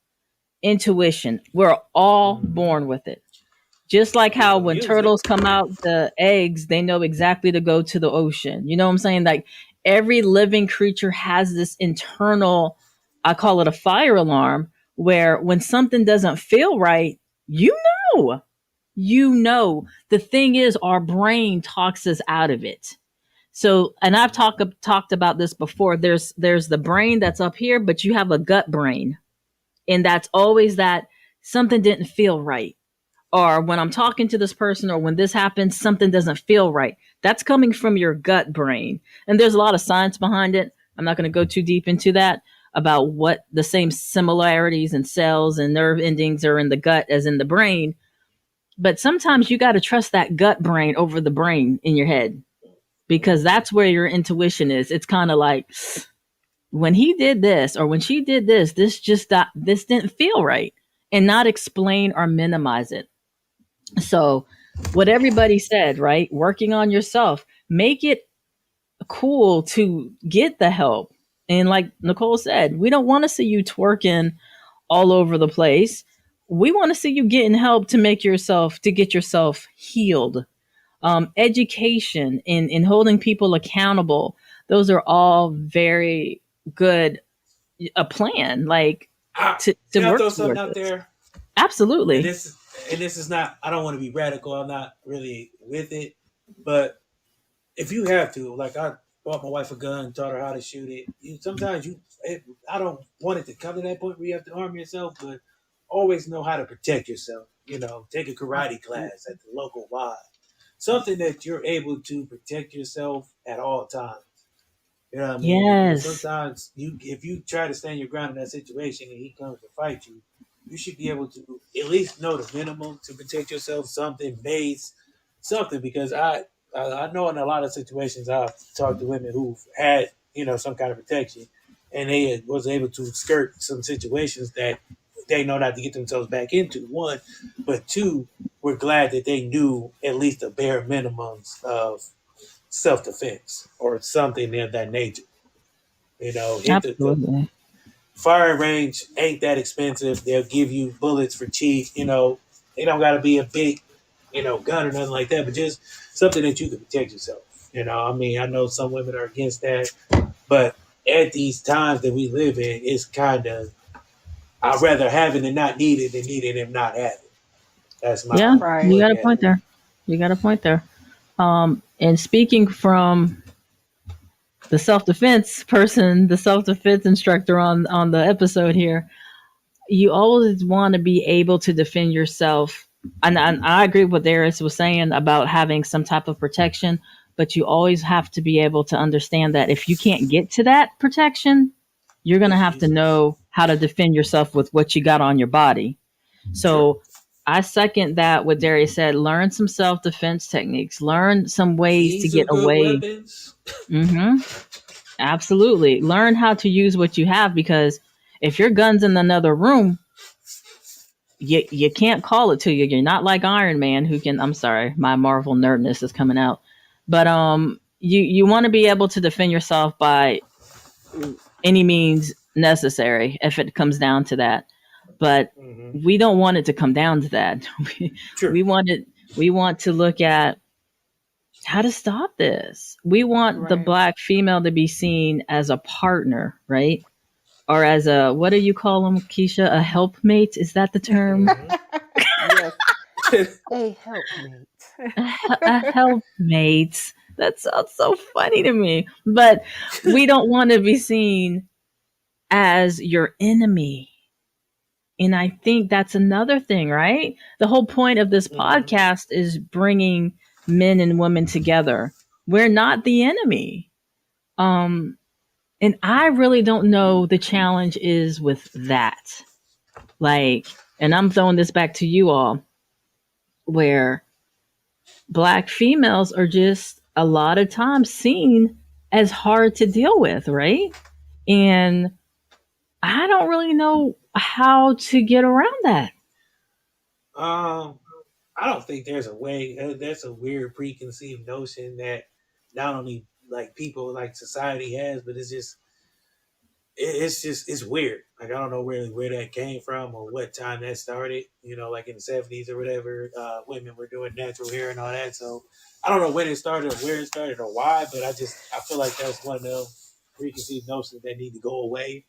intuition. We're all born with it. Just like how when turtles come out the eggs, they know exactly to go to the ocean. You know what I'm saying? Like every living creature has this internal, I call it a fire alarm, where when something doesn't feel right, know. The thing is, our brain talks us out of it. So, and I've talked about this before. There's the brain that's up here, but you have a gut brain, and that's always that something didn't feel right. Or when I'm talking to this person, or when this happens, something doesn't feel right. That's coming from your gut brain. And there's a lot of science behind it. I'm not going to go too deep into that, about what the same similarities in cells and nerve endings are in the gut as in the brain. But sometimes you got to trust that gut brain over the brain in your head, because that's where your intuition is. It's kind of like, when he did this or when she did this, this didn't feel right, and not explain or minimize it. So what everybody said, right? Working on yourself, make it cool to get the help. And like Nicole said, we don't want to see you twerking all over the place. We want to see you getting help to get yourself healed. Education and holding people accountable. Those are all very good, a plan, like to Can I work throw something towards out this. there? Absolutely. and this is not, I don't want to be radical. I'm not really with it. But if you have to, like I bought my wife a gun, taught her how to shoot it. Sometimes I don't want it to come to that point where you have to arm yourself, but always know how to protect yourself. Take a karate class at the local Y. Something that you're able to protect yourself at all times. You know what I mean? Because Yes. sometimes if you try to stand your ground in that situation and he comes to fight you, you should be able to at least know the minimum to protect yourself, something base, something. Because I know in a lot of situations I've talked to women who've had some kind of protection, and they was able to skirt some situations that they know not to get themselves back into. One, but two, we're glad that they knew at least the bare minimums of self defense or something of that nature. Hit the Absolutely. firing range ain't that expensive. They'll give you bullets for cheap. They don't got to be a big, gun or nothing like that, but just something that you can protect yourself. I mean, I know some women are against that, but at these times that we live in, it's kind of, I'd rather have it and not need it than need it and not have it. That's Yeah, my you Right. look got a at point it. there. You got a point there. And speaking from the self defense person, the self defense instructor on the episode here, you always want to be able to defend yourself. And I agree with what Darius was saying about having some type of protection, but you always have to be able to understand that if you can't get to that protection, you're going to Just have to use it. know how to defend yourself with what you got on your body. Sure. So I second that what Darius said. Learn some self defense techniques. Learn some ways to Keys get are good away. weapons. Hmm. Absolutely. Learn how to use what you have because if your gun's in another room, you can't call it to you. You're not like Iron Man who can. I'm sorry, my Marvel nerdness is coming out, but you want to be able to defend yourself by any means necessary if it comes down to that. But Hmm. we don't want it to come down to that. we, Sure. we want it. We want to look at how to stop this. We want the Right. black female to be seen as a partner, right? Or as a what do you call them, Keisha? A helpmate? Is that the term? Hmm. Yes. A helpmate. A helpmate. That sounds so funny to me. But we don't want to be seen as your enemy. And I think that's another thing, right? The whole point of this Hmm. podcast is bringing men and women together. We're not the enemy. Um, and I really don't know the challenge is with that. Like, and I'm throwing this back to you all, where black females are just a lot of times seen as hard to deal with, right? And I don't really know how to get around that. Um, I don't think there's a way. That's a weird preconceived notion that not only like people like society has, but it's weird. Like I don't know really where that came from or what time that started. Like in the '70s or whatever, women were doing natural hair and all that. So I don't know when it started or where it started or why, but I feel like that's one of them preconceived notions that need to go away.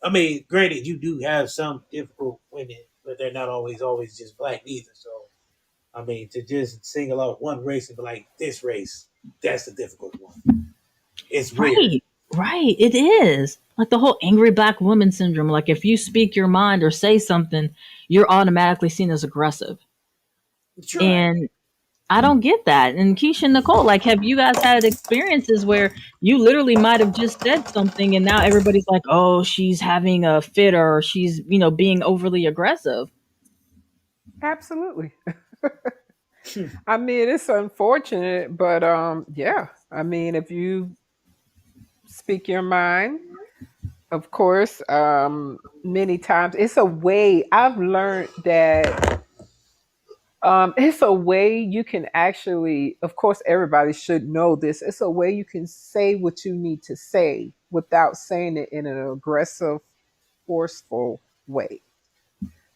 I mean, granted, you do have some difficult women, but they're not always just black either. So I mean, to just single out one race and be like, this race, that's the difficult one. It's weird. Right, right. It is. Like the whole angry black woman syndrome. Like if you speak your mind or say something, you're automatically seen as aggressive. Sure. And I don't get that. And Keisha and Nicole, like, have you guys had experiences where you literally might have just said something and now everybody's like, oh, she's having a fit or she's, being overly aggressive? Absolutely. I mean, it's unfortunate, but yeah. I mean, if you speak your mind, of course, many times it's a way I've learned that it's a way you can actually, of course, everybody should know this. It's a way you can say what you need to say without saying it in an aggressive, forceful way.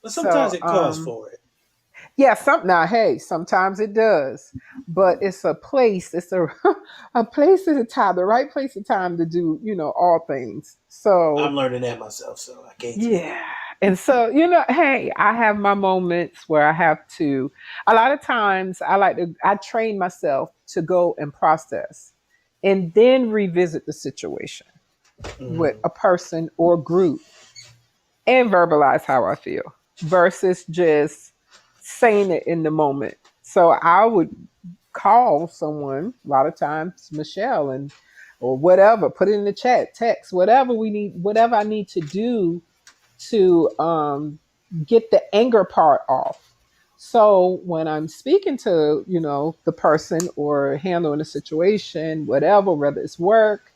But sometimes So, it calls for it. yeah, now, hey, sometimes it does, but it's a place. It's a a place and a time, the right place and time to do, all things. I'm So, learning that myself, so I can't speak. yeah, And so, hey, I have my moments where I have to, a lot of times I train myself to go and process and then revisit the situation with Mhm. a person or group and verbalize how I feel versus just saying it in the moment. So I would call someone, a lot of times Michelle, and or whatever, put it in the chat, text, whatever we need, whatever I need to do to get the anger part off. So when I'm speaking to, the person or handling a situation, whatever, whether it's work,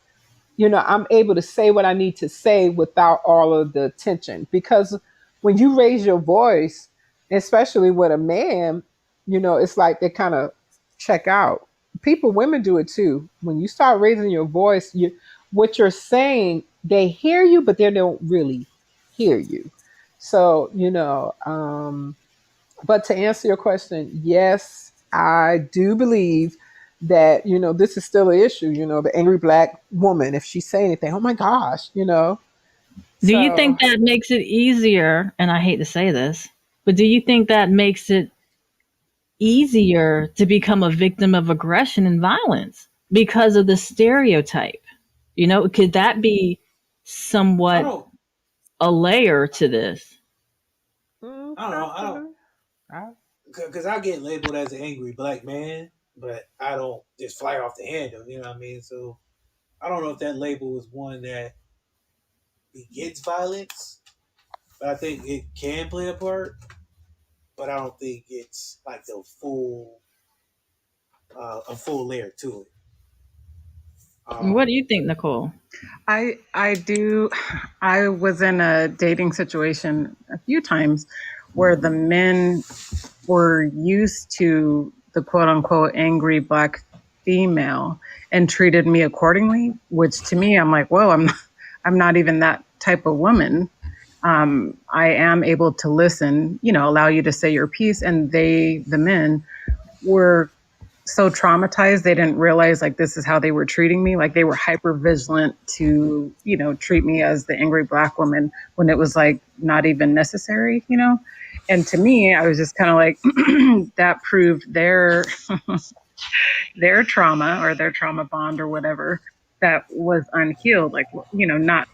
I'm able to say what I need to say without all of the tension. Because when you raise your voice, especially with a man, it's like they kind of check out. Women do it too. When you start raising your voice, what you're saying, they hear you, but they don't really hear you. So, but to answer your question, yes, I do believe that, this is still an issue, the angry black woman, if she say anything, oh my gosh. Do you So think that makes it easier? And I hate to say this, but do you think that makes it easier to become a victim of aggression and violence because of the stereotype? Could that be I somewhat don't. a layer to this? I don't know. I don't possibly. I- because I get labeled as an angry black man, but I don't just fly off the handle. You know what I mean? So I don't know if that label is one that begets violence, but I think it can play a part. But I don't think it's like the a full layer to it. What Um, do you think, Nicole? I do. I was in a dating situation a few times where the men were used to the quote unquote angry black female and treated me accordingly, which to me, I'm like, whoa, I'm not even that type of woman. I am able to listen, allow you to say your piece. And the men were so traumatized they didn't realize like this is how they were treating me, like they were hyper vigilant to treat me as the angry black woman when it was like not even necessary. And to me I was just kind of like that proved their trauma or their trauma bond or whatever that was unhealed, like not,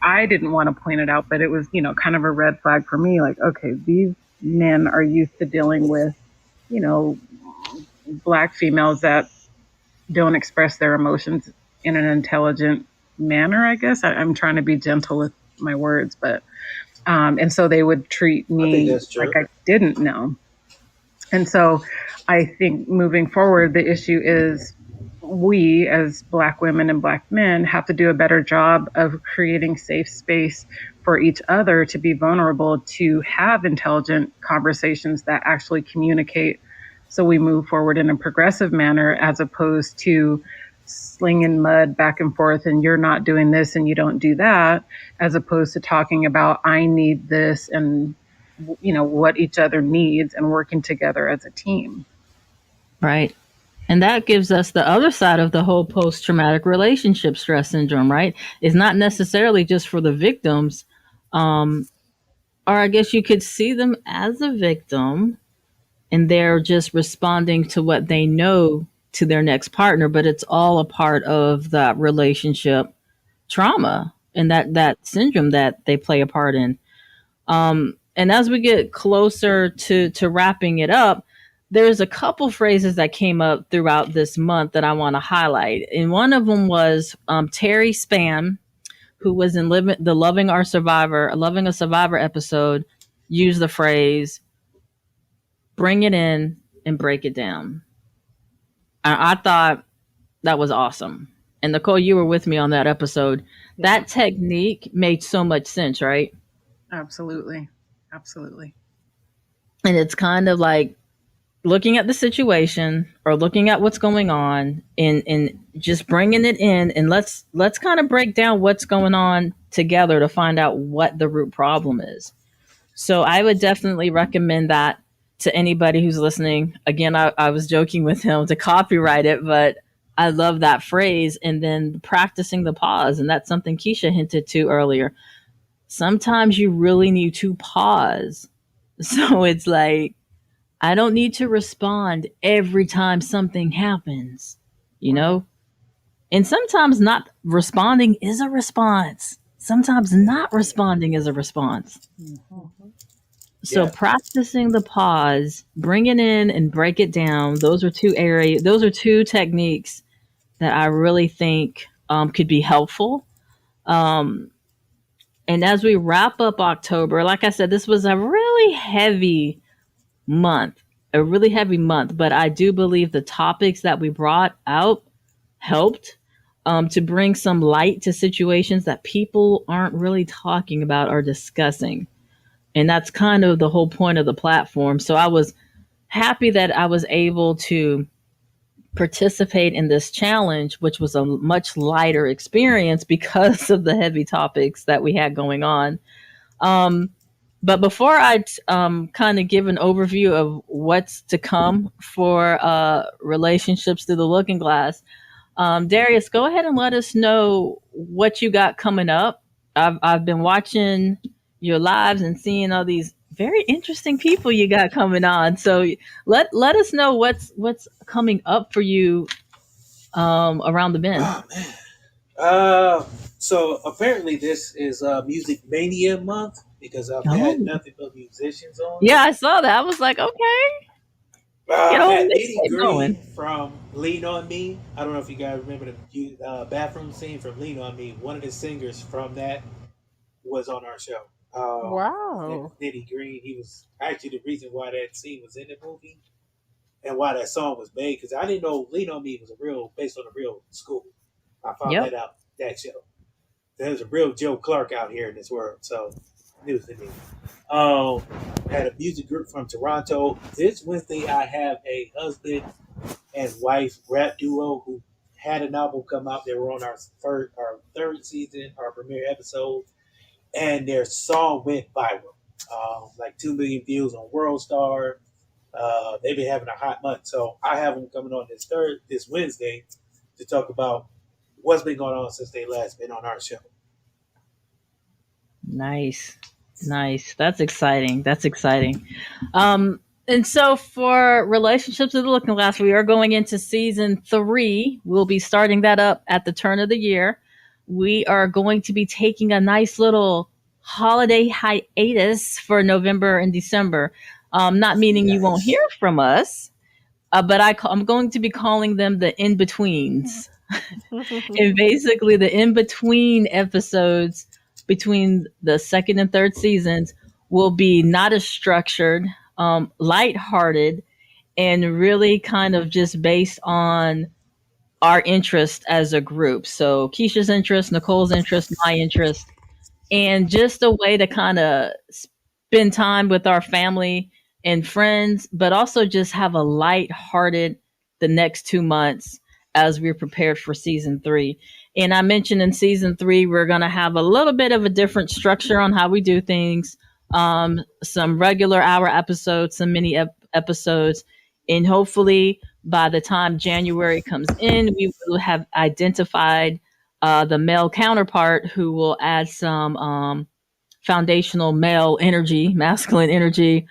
I didn't want to point it out, but it was kind of a red flag for me, like okay, these men are used to dealing with you know black females that don't express their emotions in an intelligent manner, I guess. I'm trying to be gentle with my words, but and so they would treat I think me that's like true. I didn't know. And so I think moving forward, the issue is we as black women and black men have to do a better job of creating safe space for each other to be vulnerable, to have intelligent conversations that actually communicate, so we move forward in a progressive manner as opposed to slinging mud back and forth and you're not doing this and you don't do that, as opposed to talking about I need this and what each other needs and working together as a team. Right. And that gives us the other side of the whole post traumatic relationship stress syndrome, right? It's not necessarily just for the victims, um, or I guess you could see them as a victim and they're just responding to what they know to their next partner, but it's all a part of that relationship trauma and that syndrome that they play a part in. And as we get closer to wrapping it up, there's a couple phrases that came up throughout this month that I want to highlight. And one of them was Terry Spann, who was in the Loving a Survivor episode, used the phrase "bring it in and break it down." I thought that was awesome. And Nicole, you were with me on that episode. yeah. That technique made so much sense, right? Absolutely. Absolutely. And it's kind of like looking at the situation or looking at what's going on and just bringing it in, and let's kind of break down what's going on together to find out what the root problem is. So I would definitely recommend that to anybody who's listening. Again, I was joking with him to copyright it, but I love that phrase. And then practicing the pause, and that's something Keisha hinted to earlier. sometimes you really need to pause. So it's like, I don't need to respond every time something happens, you Right. know? And sometimes not responding is a response. Sometimes not responding is a response. Mhm. Mhm. So Yeah. practicing the pause, bring it in and break it down. Those are two techniques that I really think could be helpful. Um, and as we wrap up October, like I said, this was a really month, a really heavy month, but I do believe the topics that we brought out helped to bring some light to situations that people aren't really talking about or discussing. And that's kind of the whole point of the platform. So I was happy that I was able to participate in this challenge, which was a much lighter experience because of the heavy topics that we had going on. Um, but before I kind of give an overview of what's to come for relationships through the looking glass, Darius, go ahead and let us know what you got coming up. I've been watching your lives and seeing all these very interesting people you got coming on. So let us know what's coming up for you around the bend. Oh man. So apparently this is Music Mania month because I've had Oh, nothing but musicians on. yeah, I saw that. I was like, okay, get a I've whole had Nitty mixtape Green going. from Lean on Me. I don't know if you guys remember the bathroom scene from Lean on Me. One of the singers from that was on our show. His name is Wow. Nitty Green. He was actually the reason why that scene was in the movie and why that song was made. Because I didn't know Lean on Me was based on a real school. I found Yep. that out that show. There's a real Joe Clark out here in this world. So news to me. Had a music group from Toronto. This Wednesday, I have a husband and wife rap duo who had an album come out. They were on our third season, our premiere episode, and their song went viral. Like 2 million views on World Star. They've been having a hot month, so I have them coming on this Wednesday to talk about what's been going on since they last been on our show. Nice. Nice. That's exciting. That's exciting. And so for relationships with the looking glass, we are going into season 3. We'll be starting that up at the turn of the year. We are going to be taking a nice little holiday hiatus for November and December. Not meaning you won't hear Nice. from us, but I'm going to be calling them the in betweens. And basically, the in between episodes between the second and third seasons will be not as structured, lighthearted, and really kind of just based on our interest as a group. So Keisha's interest, Nicole's interest, my interest, and just a way to kind of spend time with our family and friends, but also just have a light-hearted the next 2 months as we're prepared for season 3. And I mentioned in season 3 we're going to have a little bit of a different structure on how we do things. Some regular hour episodes, some mini episodes, and hopefully by the time January comes in, we will have identified the male counterpart who will add some foundational male energy, masculine energy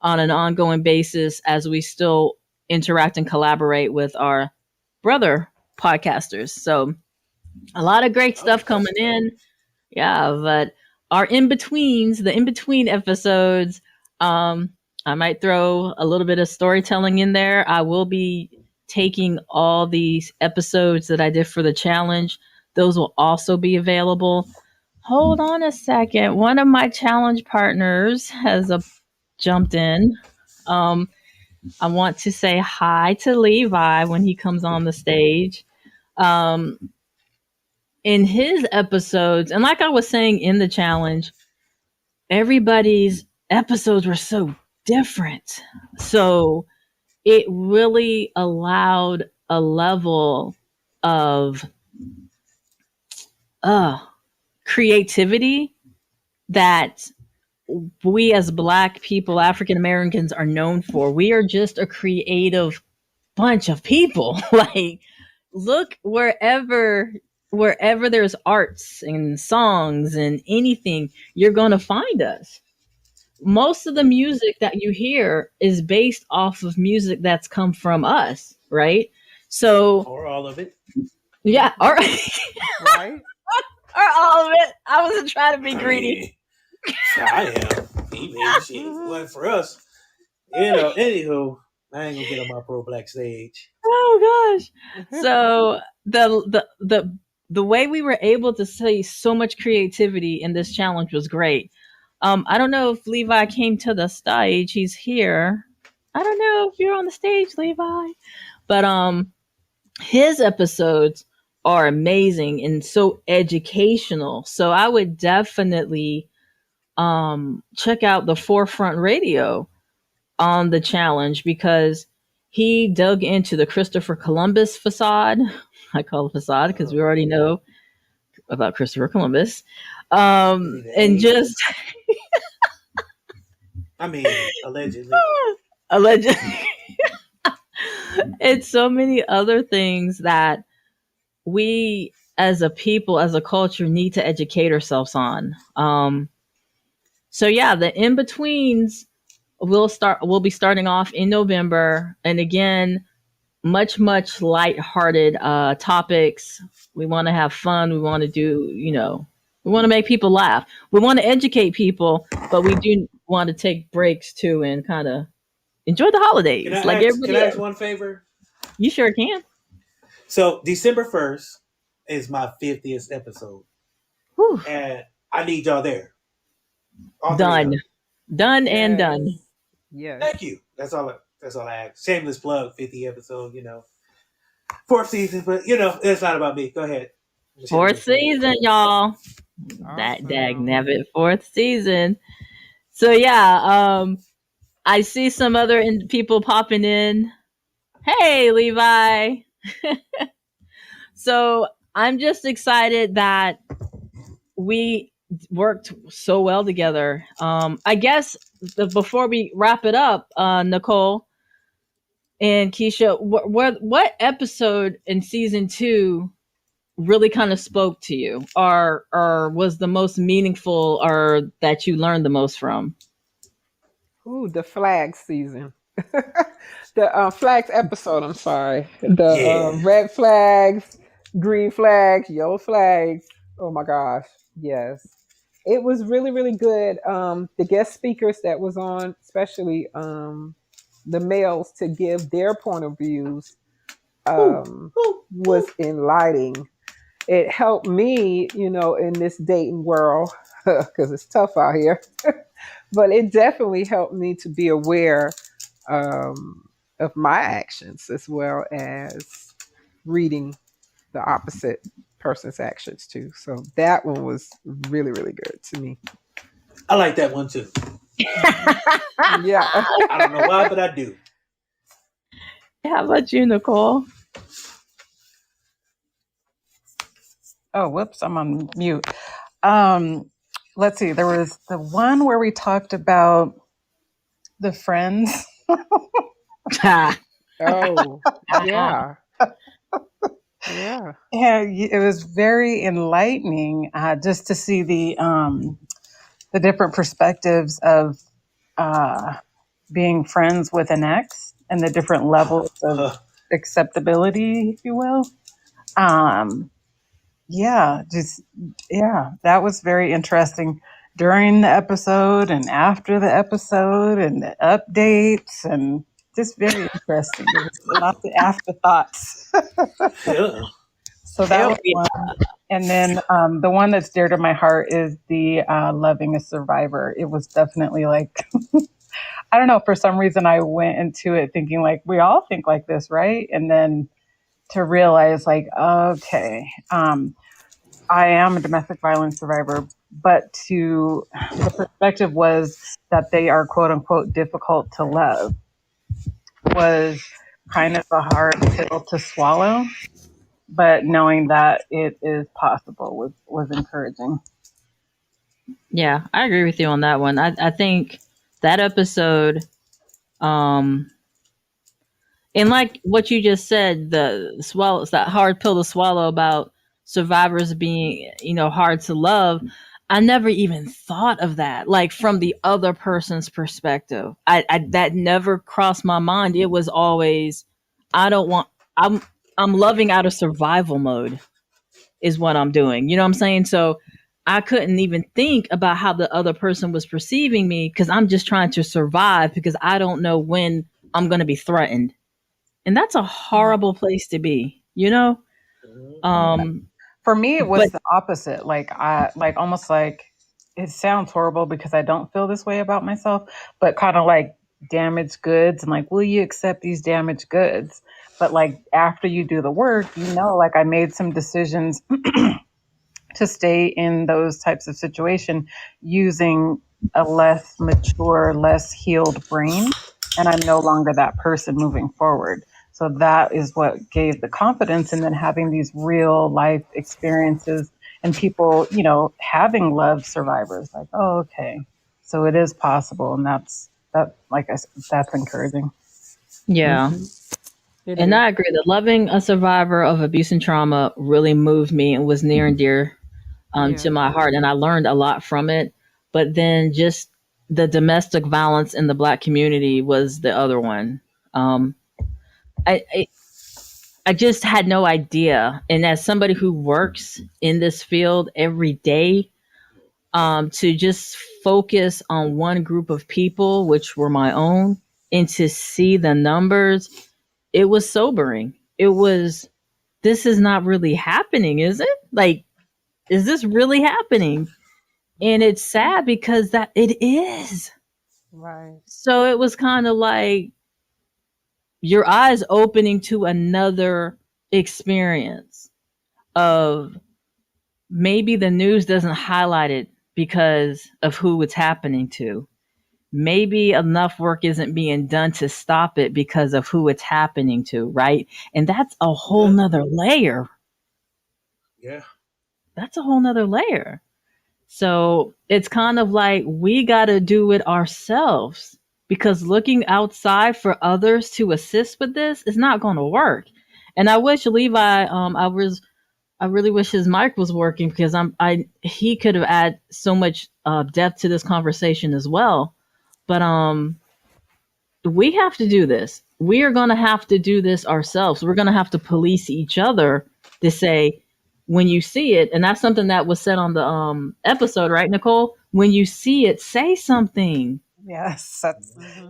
on an ongoing basis as we still interact and collaborate with our brother podcasters. So a lot of great Oh, stuff that's coming dope. in. Yeah, but our in betweens, the in between episodes, I might throw a little bit of storytelling in there. I will be taking all these episodes that I did for the challenge. Those will also be available. Hold on a second. One of my challenge partners has jumped in. Um, I want to say hi to Levi when he comes on the stage. Um, in his episodes, and like I was saying in the challenge, everybody's episodes were so different. So it really allowed a level of uh, creativity that we as Black people, African Americans, are known for. We are just a creative bunch of people. Like, look wherever wherever there's arts and songs and anything, you're going to find us. Most of the music that you hear is based off of music that's come from us, right? So, Or all of it. yeah, all right. Right? Or all of it. I wasn't trying to be I greedy. mean, I am. Even shit. If it wasn't for us. Anywho, I ain't gonna get on my pro black stage. Oh gosh. So the way we were able to see so much creativity in this challenge was great. I don't know if Levi came to the stage. He's here. I don't know if you're on the stage, Levi. But his episodes are amazing and so educational. So I would definitely check out the Forefront Radio on the challenge because he dug into the Christopher Columbus facade. I call it facade because we already know about Christopher Columbus. And just I mean, allegedly. allegedly. It's so many other things that we as a people, as a culture, need to educate ourselves on. So yeah, the in-betweens we'll be starting off in November. And again, much lighthearted topics. We want to have fun. We want to do, we want to make people laugh. We want to educate people, but we do want to take breaks too and kind of enjoy the holidays Can I ask one favor? You sure can. So December 1st is my 50th episode. Whew. And I need y'all there. Done. Done and done. Yes. Thank you. That's all I ask. Shameless plug, 50 episode, fourth season, but it's not about me. Go ahead. Fourth season, y'all. Awesome. That dag nabbit, fourth season. So yeah, I see some other people popping in. Hey, Levi. So I'm just excited that we worked so well together. I guess before we wrap it up, Nicole and Keisha, what episode in season 2 really kind of spoke to you, or was the most meaningful, or that you learned the most from? Ooh, the flag season. The flags episode, I'm sorry. The red flags, green flags, yellow flags. Oh my gosh. Yes. It was really, really good. The guest speakers that was on, especially the males to give their point of views, was enlightening. It helped me, in this dating world, because it's tough out here. But it definitely helped me to be aware of my actions as well as reading the opposite person's actions too. So that one was really, really good to me. I like that one too. Yeah. I don't know why, but I do. How about you, Nicole? Oh, whoops, I'm on mute. Let's see. There was the one where we talked about the friends. Oh, yeah. Yeah. Yeah, it was very enlightening just to see the different perspectives of being friends with an ex and the different levels of acceptability, if you will. That was very interesting during the episode and after the episode and the updates, and just very interesting. There was lots of afterthoughts. Yeah. So that was one. And then the one that's dear to my heart is the loving a survivor. It was definitely like, I don't know, for some reason I went into it thinking like, we all think like this, right? And then to realize like, okay, I am a domestic violence survivor, but the perspective was that they are quote unquote difficult to love was kind of a hard pill to swallow, but knowing that it is possible was encouraging. Yeah, I agree with you on that one. I think that episode, and like what you just said, the swallows, that hard pill to swallow about survivors being, hard to love. I never even thought of that, like from the other person's perspective. I that never crossed my mind. It was always, I don't want. I'm loving out of survival mode is what I'm doing. You know what I'm saying? So I couldn't even think about how the other person was perceiving me because I'm just trying to survive because I don't know when I'm going to be threatened. And that's a horrible place to be, For me, it But was the opposite. Like almost like it sounds horrible because I don't feel this way about myself, but kind of like damaged goods and like, will you accept these damaged goods? But like after you do the work, like I made some decisions to stay in those types of situation using a less mature, less healed brain. And I'm no longer that person moving forward. So that is what gave the confidence. And then having these real life experiences and people, having loved survivors like, oh, okay. So it is possible. And like I said, that's encouraging. yeah. And I agree that loving a survivor of abuse and trauma really moved me and was near and dear to my heart. And I learned a lot from it. But then just the domestic violence in the Black community was the other one. I just had no idea. And as somebody who works in this field every day, to just focus on one group of people, which were my own, and to see the numbers, it was sobering. It was, this is not really happening, is it? Like, is this really happening? And it's sad because that it is. Right. So it was kind of like your eyes opening to another experience of maybe the news doesn't highlight it because of who it's happening to. Maybe enough work isn't being done to stop it because of who it's happening to, right? And that's a whole nother layer. Yeah. That's a whole nother layer. So it's kind of like we got to do it ourselves because looking outside for others to assist with this is not going to work. And I wish Levi, I really wish his mic was working because he could have added so much depth to this conversation as well. But we have to do this. We are going to have to do this ourselves. We're going to have to police each other to say, when you see it, and that's something that was said on the episode, right, Nicole? When you see it, say something. Yes,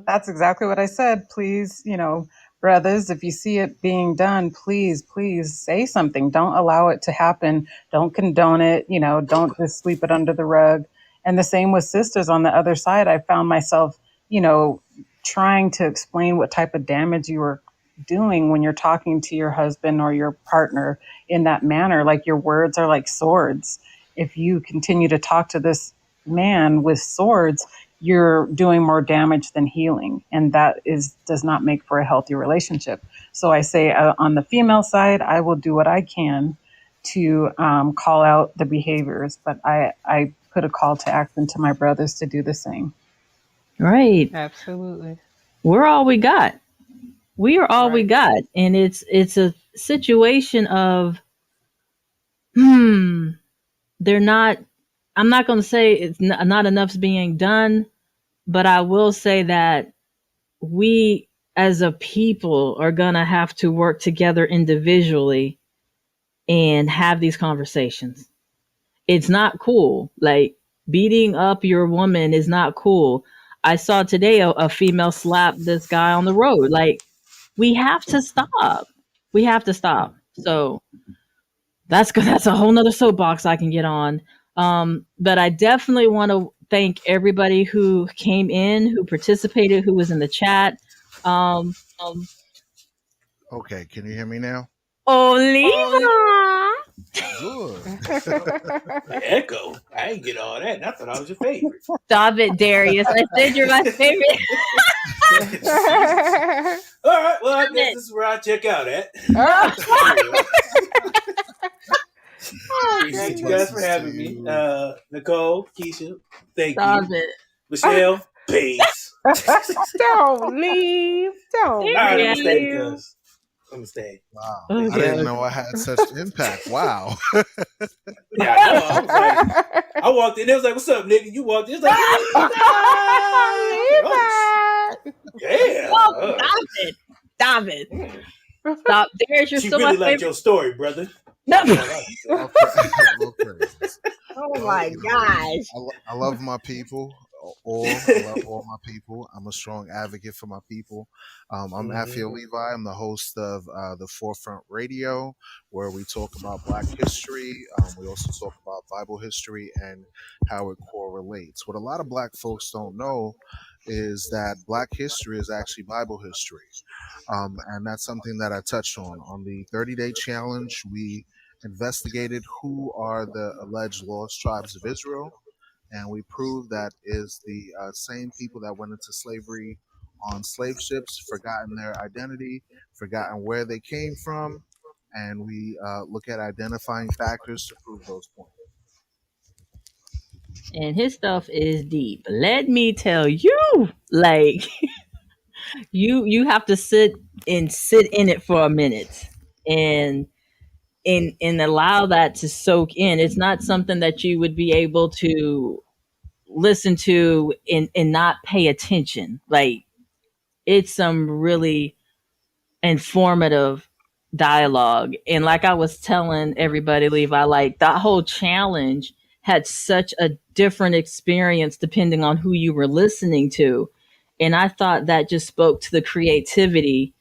that's exactly what I said. Please, brothers, if you see it being done, please say something. Don't allow it to happen. Don't condone it. Don't just sweep it under the rug. And the same with sisters on the other side. I found myself, trying to explain what type of damage you were doing when you're talking to your husband or your partner in that manner. Like your words are like swords. If you continue to talk to this man with swords, you're doing more damage than healing. And that does not make for a healthy relationship. So I say on the female side, I will do what I can to call out the behaviors, but I put a call to action to my brothers to do the same. Right. Absolutely. We're all we got. We are all we got. And it's a situation of, I'm not going to say it's not enough's being done, but I will say that we as a people are going to have to work together individually and have these conversations. It's not cool. Like beating up your woman is not cool. I saw today a female slap this guy on the road. Like we have to stop. We have to stop. So that's a whole nother soapbox I can get on. But I definitely want to thank everybody who came in, who participated, who was in the chat. Okay, can you hear me now? Oliva. Good. Echo. I ain't get all that. I thought I was your favorite. Stop it, Darius. I said you're my favorite. All right. Well, I guess this is where I check out at. Appreciate you guys for having me. Nicole, Keisha, thank Stop you. it. Michelle, peace. Don't leave. Don't All right, I'm leave. staying, cuz. understand. Wow. Oh I didn't god. know I had such impact. Wow. Yeah, I know. I was like, I walked in. It was like, "What's up, nigga?" You walked in. It's like, "Oh, yeah." Oh, stop it. Stop it. Stop. Darius, you're She still my really liked favorite. your story, brother. No. That's all I can say. All all praises. Oh Well, my gosh. I love my people. I love all my people. I'm a strong advocate for my people. I'm Mhm. Afia Levi. I'm the host of the Forefront Radio, where we talk about Black history. We also talk about Bible history and how it correlates. What a lot of Black folks don't know is that Black history is actually Bible history. And that's something that I touched on. On the 30-day challenge, we investigated who are the alleged lost tribes of Israel, and we proved that is the same people that went into slavery on slave ships, forgotten their identity, forgotten where they came from, and we look at identifying factors to prove those points. And his stuff is deep. Let me tell you, like you have to sit in it for a minute and and allow that to soak in. It's not something that you would be able to listen to and not pay attention. Like it's some really informative dialogue. And like I was telling everybody, Levi, like that whole challenge had such a different experience depending on who you were listening to. And I thought that just spoke to the creativity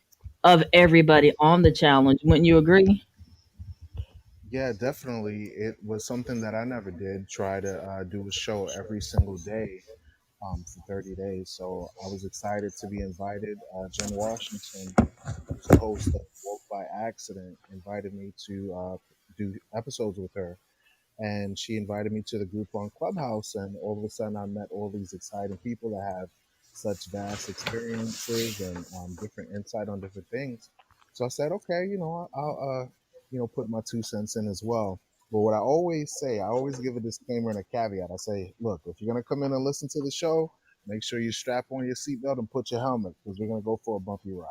of everybody on the challenge. Wouldn't you agree? Yeah, definitely. It was something that I never did. Try to do a show every single day for 30 days. So I was excited to be invited. Jen Washington, who's the host of Woke by Accident, invited me to do episodes with her. And she invited me to the group on Clubhouse. And all of a sudden, I met all these exciting people that have such vast experiences and different insight on different things. So I said, okay, I'll put my 2 cents in as well. But what I always say, I always give a disclaimer and a caveat. I say, look, if you're gonna come in and listen to the show, make sure you strap on your seatbelt and put your helmet because we're gonna go for a bumpy ride.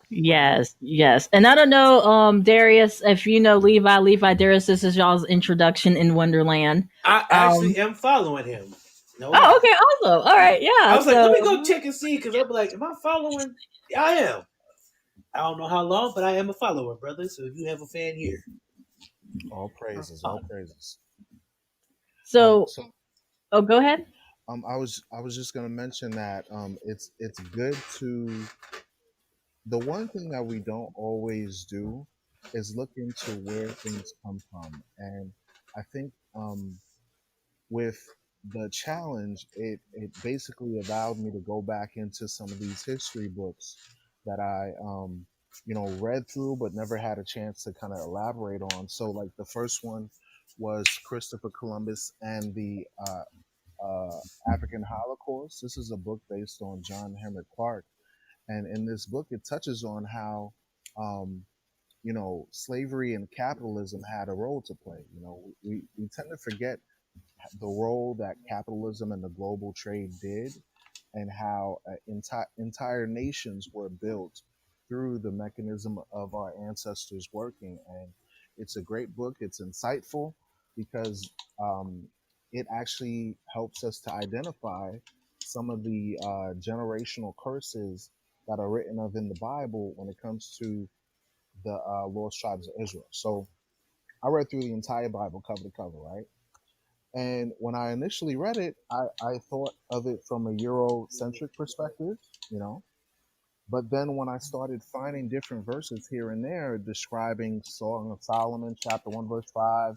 Yes, yes. And I don't know, Darius, if you know Levi, Darius, this is y'all's introduction in Wonderland. I Um, actually am following him. No oh, lie. okay, awesome. All right, I yeah. was like, let me So go check and see because I'll be like, am I following? Yeah, I am. I don't know how long, but I am a follower, brother. So if you have a fan here, All praises, all praises. so So oh go ahead. I was just gonna mention that it's good to the one thing that we don't always do is look into where things come from. And I think with the challenge, it basically allowed me to go back into some of these history books that I read through but never had a chance to kind of elaborate on. So like the first one was Christopher Columbus and the African Holocaust. This is a book based on John Henrik Clark, and in this book, it touches on how, slavery and capitalism had a role to play. We tend to forget the role that capitalism and the global trade did, and how entire nations were built through the mechanism of our ancestors working. And it's a great book. It's insightful because it actually helps us to identify some of the generational curses that are written of in the Bible when it comes to the lost tribes of Israel. So I read through the entire Bible cover to cover, right? And when I initially read it, I thought of it from a Eurocentric perspective, you know. But then when I started finding different verses here and there describing Song of Solomon, chapter 1, verse 5,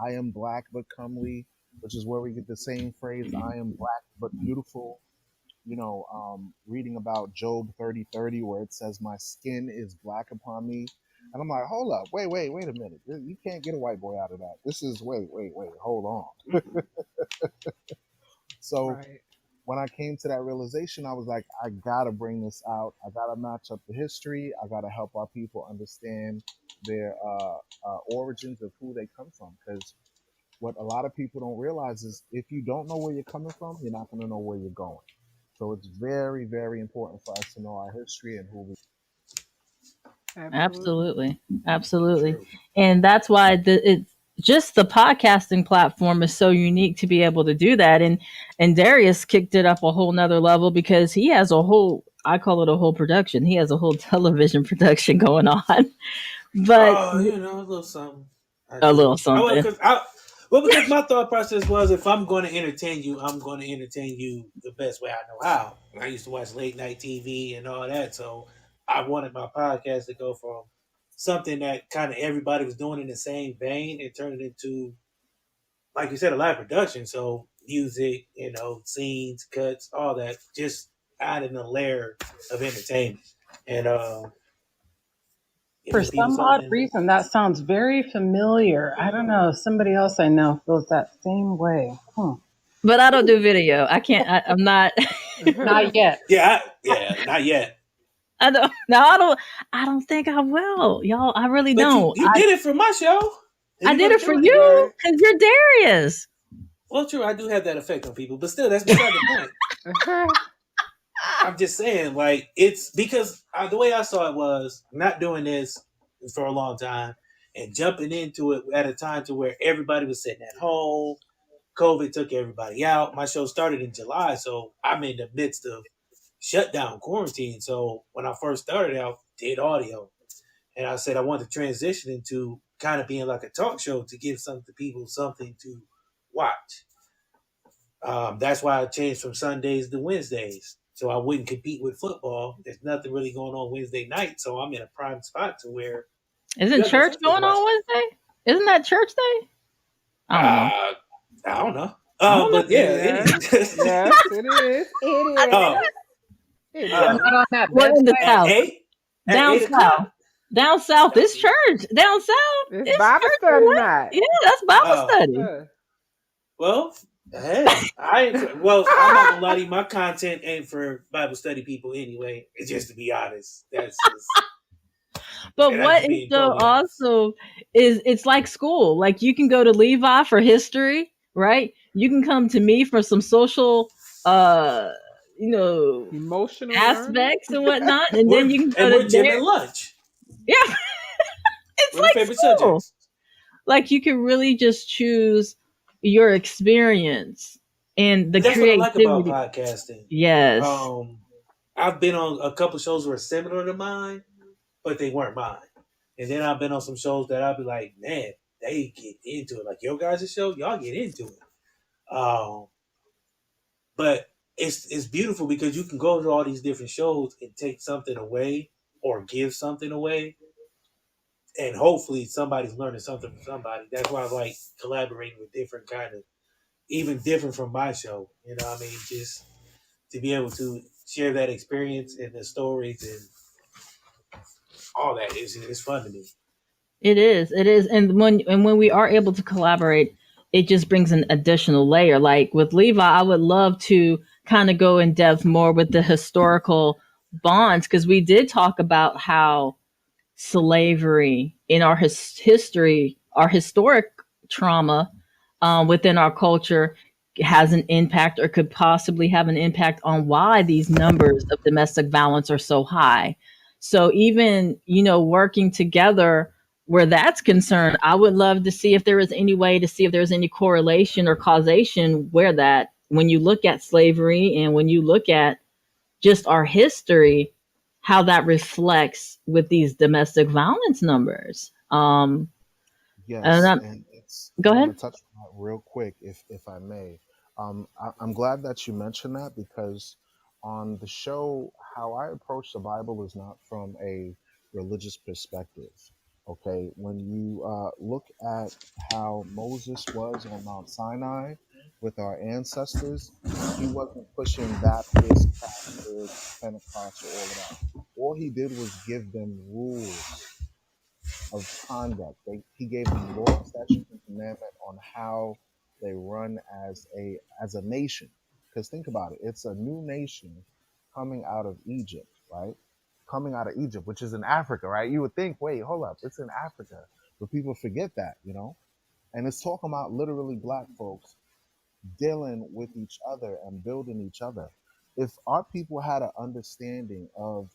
I am black but comely, which is where we get the same phrase, I am black but beautiful. Reading about Job 30:30, where it says, my skin is black upon me. And I'm like, hold up, wait a minute. You can't get a white boy out of that. This is, wait, hold on. So Right. when I came to that realization, I was like, I gotta bring this out. I gotta match up the history. I gotta help our people understand their origins of who they come from. Because what a lot of people don't realize is if you don't know where you're coming from, you're not gonna know where you're going. So it's very, very important for us to know our history and who we. Absolutely. Absolutely. Absolutely. True. And that's why just the podcasting platform is so unique to be able to do that. And Darius kicked it up a whole nother level because he has a whole, I call it a whole production. He has a whole television production going on. But Oh, you know, a little something. I a little do. something. Because my thought process was, if I'm going to entertain you, I'm going to entertain you the best way I know how. I used to watch late night TV and all that, so I wanted my podcast to go from something that kind of everybody was doing in the same vein and turn it into, like you said, a live production. So music, you know, scenes, cuts, all that, just adding a layer of entertainment and For giving people some odd something. reason, that sounds very familiar. I don't know. Somebody else I know feels that same way. But I don't do video. I can't. I'm not. Not yet. Yeah, not yet. I don't. No, I don't. I don't think I will, y'all. I really But you don't. you did it for my show. If I you're did gonna it for do it, you got you it. because you're Darius. Well, true, I do have that effect on people, but still, that's beside the point. I'm just saying, like, it's because the way I saw it was not doing this for a long time and jumping into it at a time to where everybody was sitting at home. COVID took everybody out. My show started in July, so I'm in the midst of shutdown quarantine. So when I first started out, did audio, and I said I wanted to transition into kind of being like a talk show to give some to people something to watch. That's why I changed from Sundays to Wednesdays, so I wouldn't compete with football. There's nothing really going on Wednesday night, so I'm in a prime spot to where you Isn't guys are church supposed to going watch on it. Wednesday? Isn't that church day? I don't know. I don't know. I don't know. But yeah, Yes. Yes, it is. I It didn't is. um, know. It We're um, is. not on that We're in the website. at south. eight, at Down 8 o'clock. south. Down south. That's It's church. Down south. It's It's Bible church on study Wednesday. night. Yeah, that's Bible oh study. Uh. well. Hey, I'm not gonna lie to you. My content ain't for Bible study people anyway. It's just to be honest. But That's what just is being so totally honest. awesome is it's like school. Like you can go to Levi for history, right? You can come to me for some social uh you know Emotional learning. aspects and whatnot, and then you can go We're to gym there. and lunch. Yeah, it's We're the like favorite school. subjects. Like you can really just choose your experience and the That's what I like about creativity. podcasting. Yes. Um, I've been on a couple shows were similar to mine, but they weren't mine. And then I've been on some shows that I'll be like, man, they get into it. Like your guys' show, y'all get into it. But it's beautiful because you can go to all these different shows and take something away or give something away, and hopefully somebody's learning something from somebody. That's why I like collaborating with different kind of, even different from my show. You know what I mean? Just to be able to share that experience and the stories and all that is fun to me. It is. It is. And when we are able to collaborate, it just brings an additional layer. Like with Levi, I would love to kind of go in depth more with the historical bonds because we did talk about how slavery in our history, our historic trauma within our culture has an impact or could possibly have an impact on why these numbers of domestic violence are so high. So even, working together where that's concerned, I would love to see if there is any way to see if there's any correlation or causation where that when you look at slavery and when you look at just our history, how that reflects with these domestic violence numbers. And Yes, I'm, and it's. go I want ahead. to touch on that real quick, if I may. I'm glad that you mentioned that because on the show, how I approach the Bible is not from a religious perspective. Okay, when you look at how Moses was on Mount Sinai with our ancestors, he wasn't pushing Baptist, Catholic, Pentecostal, all of that. All he did was give them rules of conduct. He gave them law, statutes, and commandment on how they run as a nation. Because think about it, it's a new nation coming out of Egypt, right? Coming out of Egypt, which is in Africa, right? You would think, wait, hold up, it's in Africa, but people forget that. And it's talking about literally black folks dealing with each other and building each other. If our people had an understanding of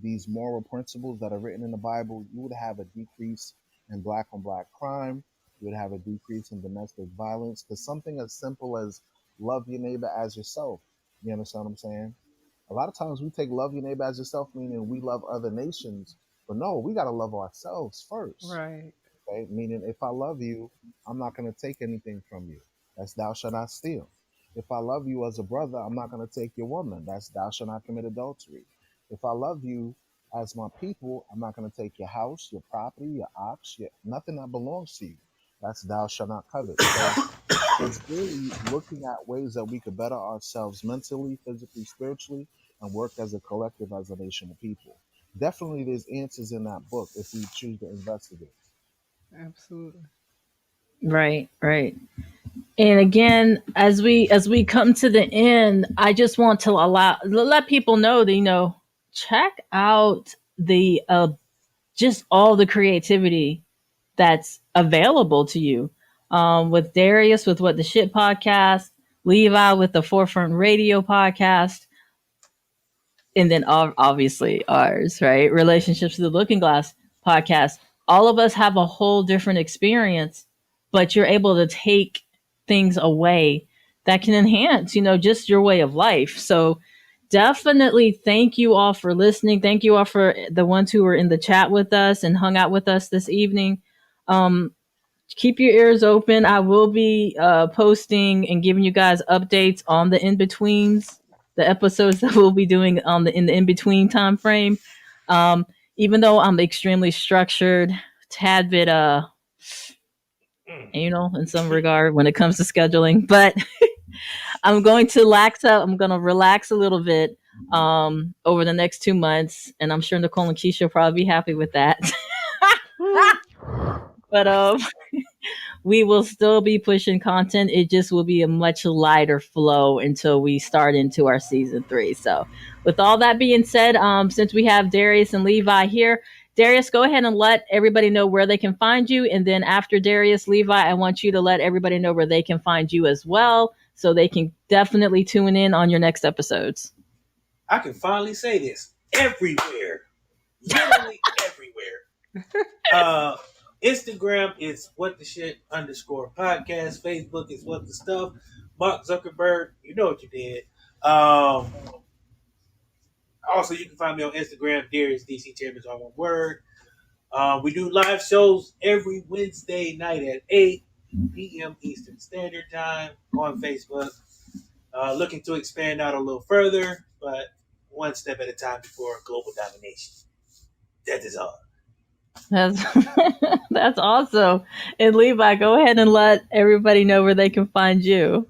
these moral principles that are written in the Bible, you would have a decrease in black on black crime. You would have a decrease in domestic violence. Because something as simple as love your neighbor as yourself, you understand what I'm saying? A lot of times we take love your neighbor as yourself, meaning we love other nations. But no, we got to love ourselves first. Right. Okay? Meaning, if I love you, I'm not going to take anything from you. That's thou shalt not steal. If I love you as a brother, I'm not going to take your woman. That's thou shalt not commit adultery. If I love you as my people, I'm not going to take your house, your property, your ox, nothing that belongs to you. That's thou shalt not covet. So it's really looking at ways that we could better ourselves mentally, physically, spiritually, and work as a collective, as a nation of people. Definitely, there's answers in that book if we choose to investigate. Absolutely. Right, right. And again, as we come to the end, I just want to let people know that check out the just all the creativity that's available to you. With Darius with What the Shit podcast, Levi with the Forefront Radio podcast, and then obviously ours, right? Relationships Through the Looking Glass podcast. All of us have a whole different experience, but you're able to take things away that can enhance, just your way of life. So definitely thank you all for listening. Thank you all for the ones who were in the chat with us and hung out with us this evening. Keep your ears open. I will be posting and giving you guys updates on the in-betweens, the episodes that we'll be doing in the in-between time frame. Even though I'm extremely structured, tad bit in some regard when it comes to scheduling, but I'm going to relax a little bit over the next 2 months, and I'm sure Nicole and Keisha will probably be happy with that. But we will still be pushing content. It just will be a much lighter flow until we start into our season 3. So with all that being said, since we have Darius and Levi here, Darius, go ahead and let everybody know where they can find you. And then after Darius, Levi, I want you to let everybody know where they can find you as well, so they can definitely tune in on your next episodes. I can finally say this. Everywhere. Literally everywhere. Instagram is What the Shit _podcast. Facebook is What the Stuff. Mark Zuckerberg, you know what you did. Also, you can find me on Instagram, Darius DC Chambers, all one word. We do live shows every Wednesday night at 8 p.m. Eastern Standard Time on Facebook. Looking to expand out a little further, but one step at a time before global domination. That is all. That's awesome. And Levi, go ahead and let everybody know where they can find you.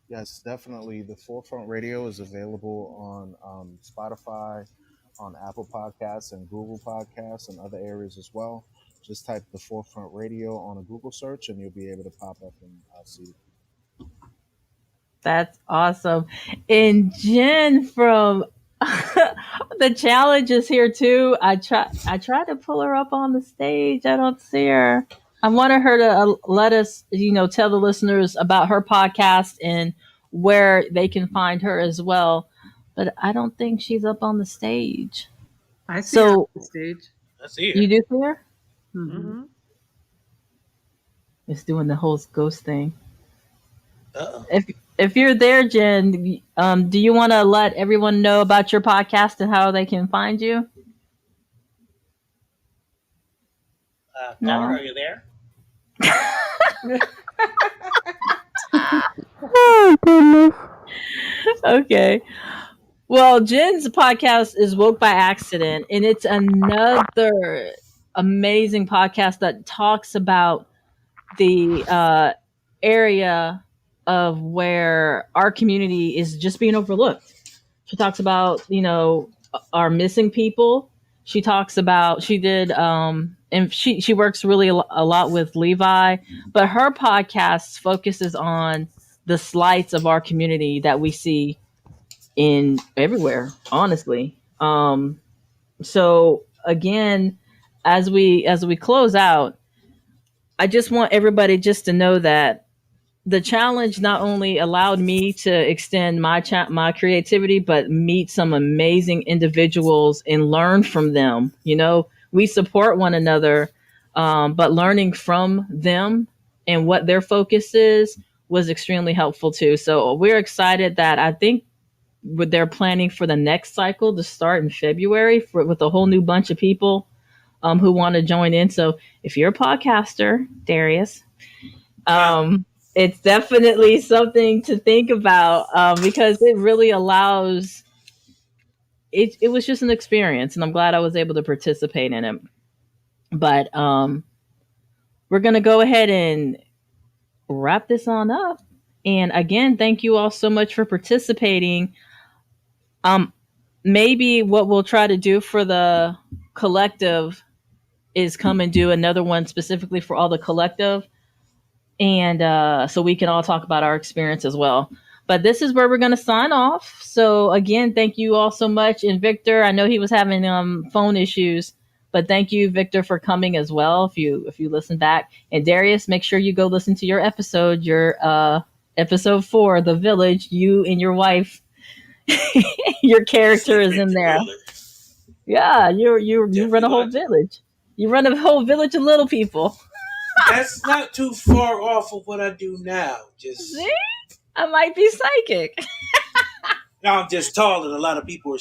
Yes, definitely. The Forefront Radio is available on Spotify, on Apple Podcasts and Google Podcasts and other areas as well. Just type the Forefront Radio on a Google search and you'll be able to pop up and see it. That's awesome. And Jen from the challenge is here too. I tried to pull her up on the stage. I don't see her. I wanted her to let us, tell the listeners about her podcast and where they can find her as well. But I don't think she's up on the stage. I see her on the stage. I see her. You do see her? Mm-hmm. It's doing the whole ghost thing. Uh-oh. If you're there, Jen, do you want to let everyone know about your podcast and how they can find you? No. Are you there? Oh, goodness. Okay. Well, Jen's podcast is Woke by Accident, and it's another amazing podcast that talks about the area of where our community is just being overlooked. She talks about, our missing people. She talks about, she did, and she works really a lot with Levi, but her podcast focuses on the slights of our community that we see in everywhere, honestly. So again, as we close out, I just want everybody just to know that the challenge not only allowed me to extend my creativity, but meet some amazing individuals and learn from them. You know, we support one another, but learning from them and what their focus is was extremely helpful too. So we're excited that I think they're planning for the next cycle to start in February with a whole new bunch of people who want to join in. So if you're a podcaster, Darius, it's definitely something to think about because it really allows. It was just an experience, and I'm glad I was able to participate in it. But we're gonna go ahead and wrap this on up. And again, thank you all so much for participating. Maybe what we'll try to do for the collective is come and do another one specifically for all the collective, and so we can all talk about our experience as well. But this is where we're going to sign off. So again, thank you all so much. And Victor, I know he was having phone issues, but thank you, Victor, for coming as well. If you listen back, and Darius, make sure you go listen to your episode, your episode 4, The Village. You and your wife, your character is in there. Yeah, you run a whole village. You run a whole village of little people. That's not too far off of what I do now. Just See? I might be psychic. now I'm just tall and a lot of people are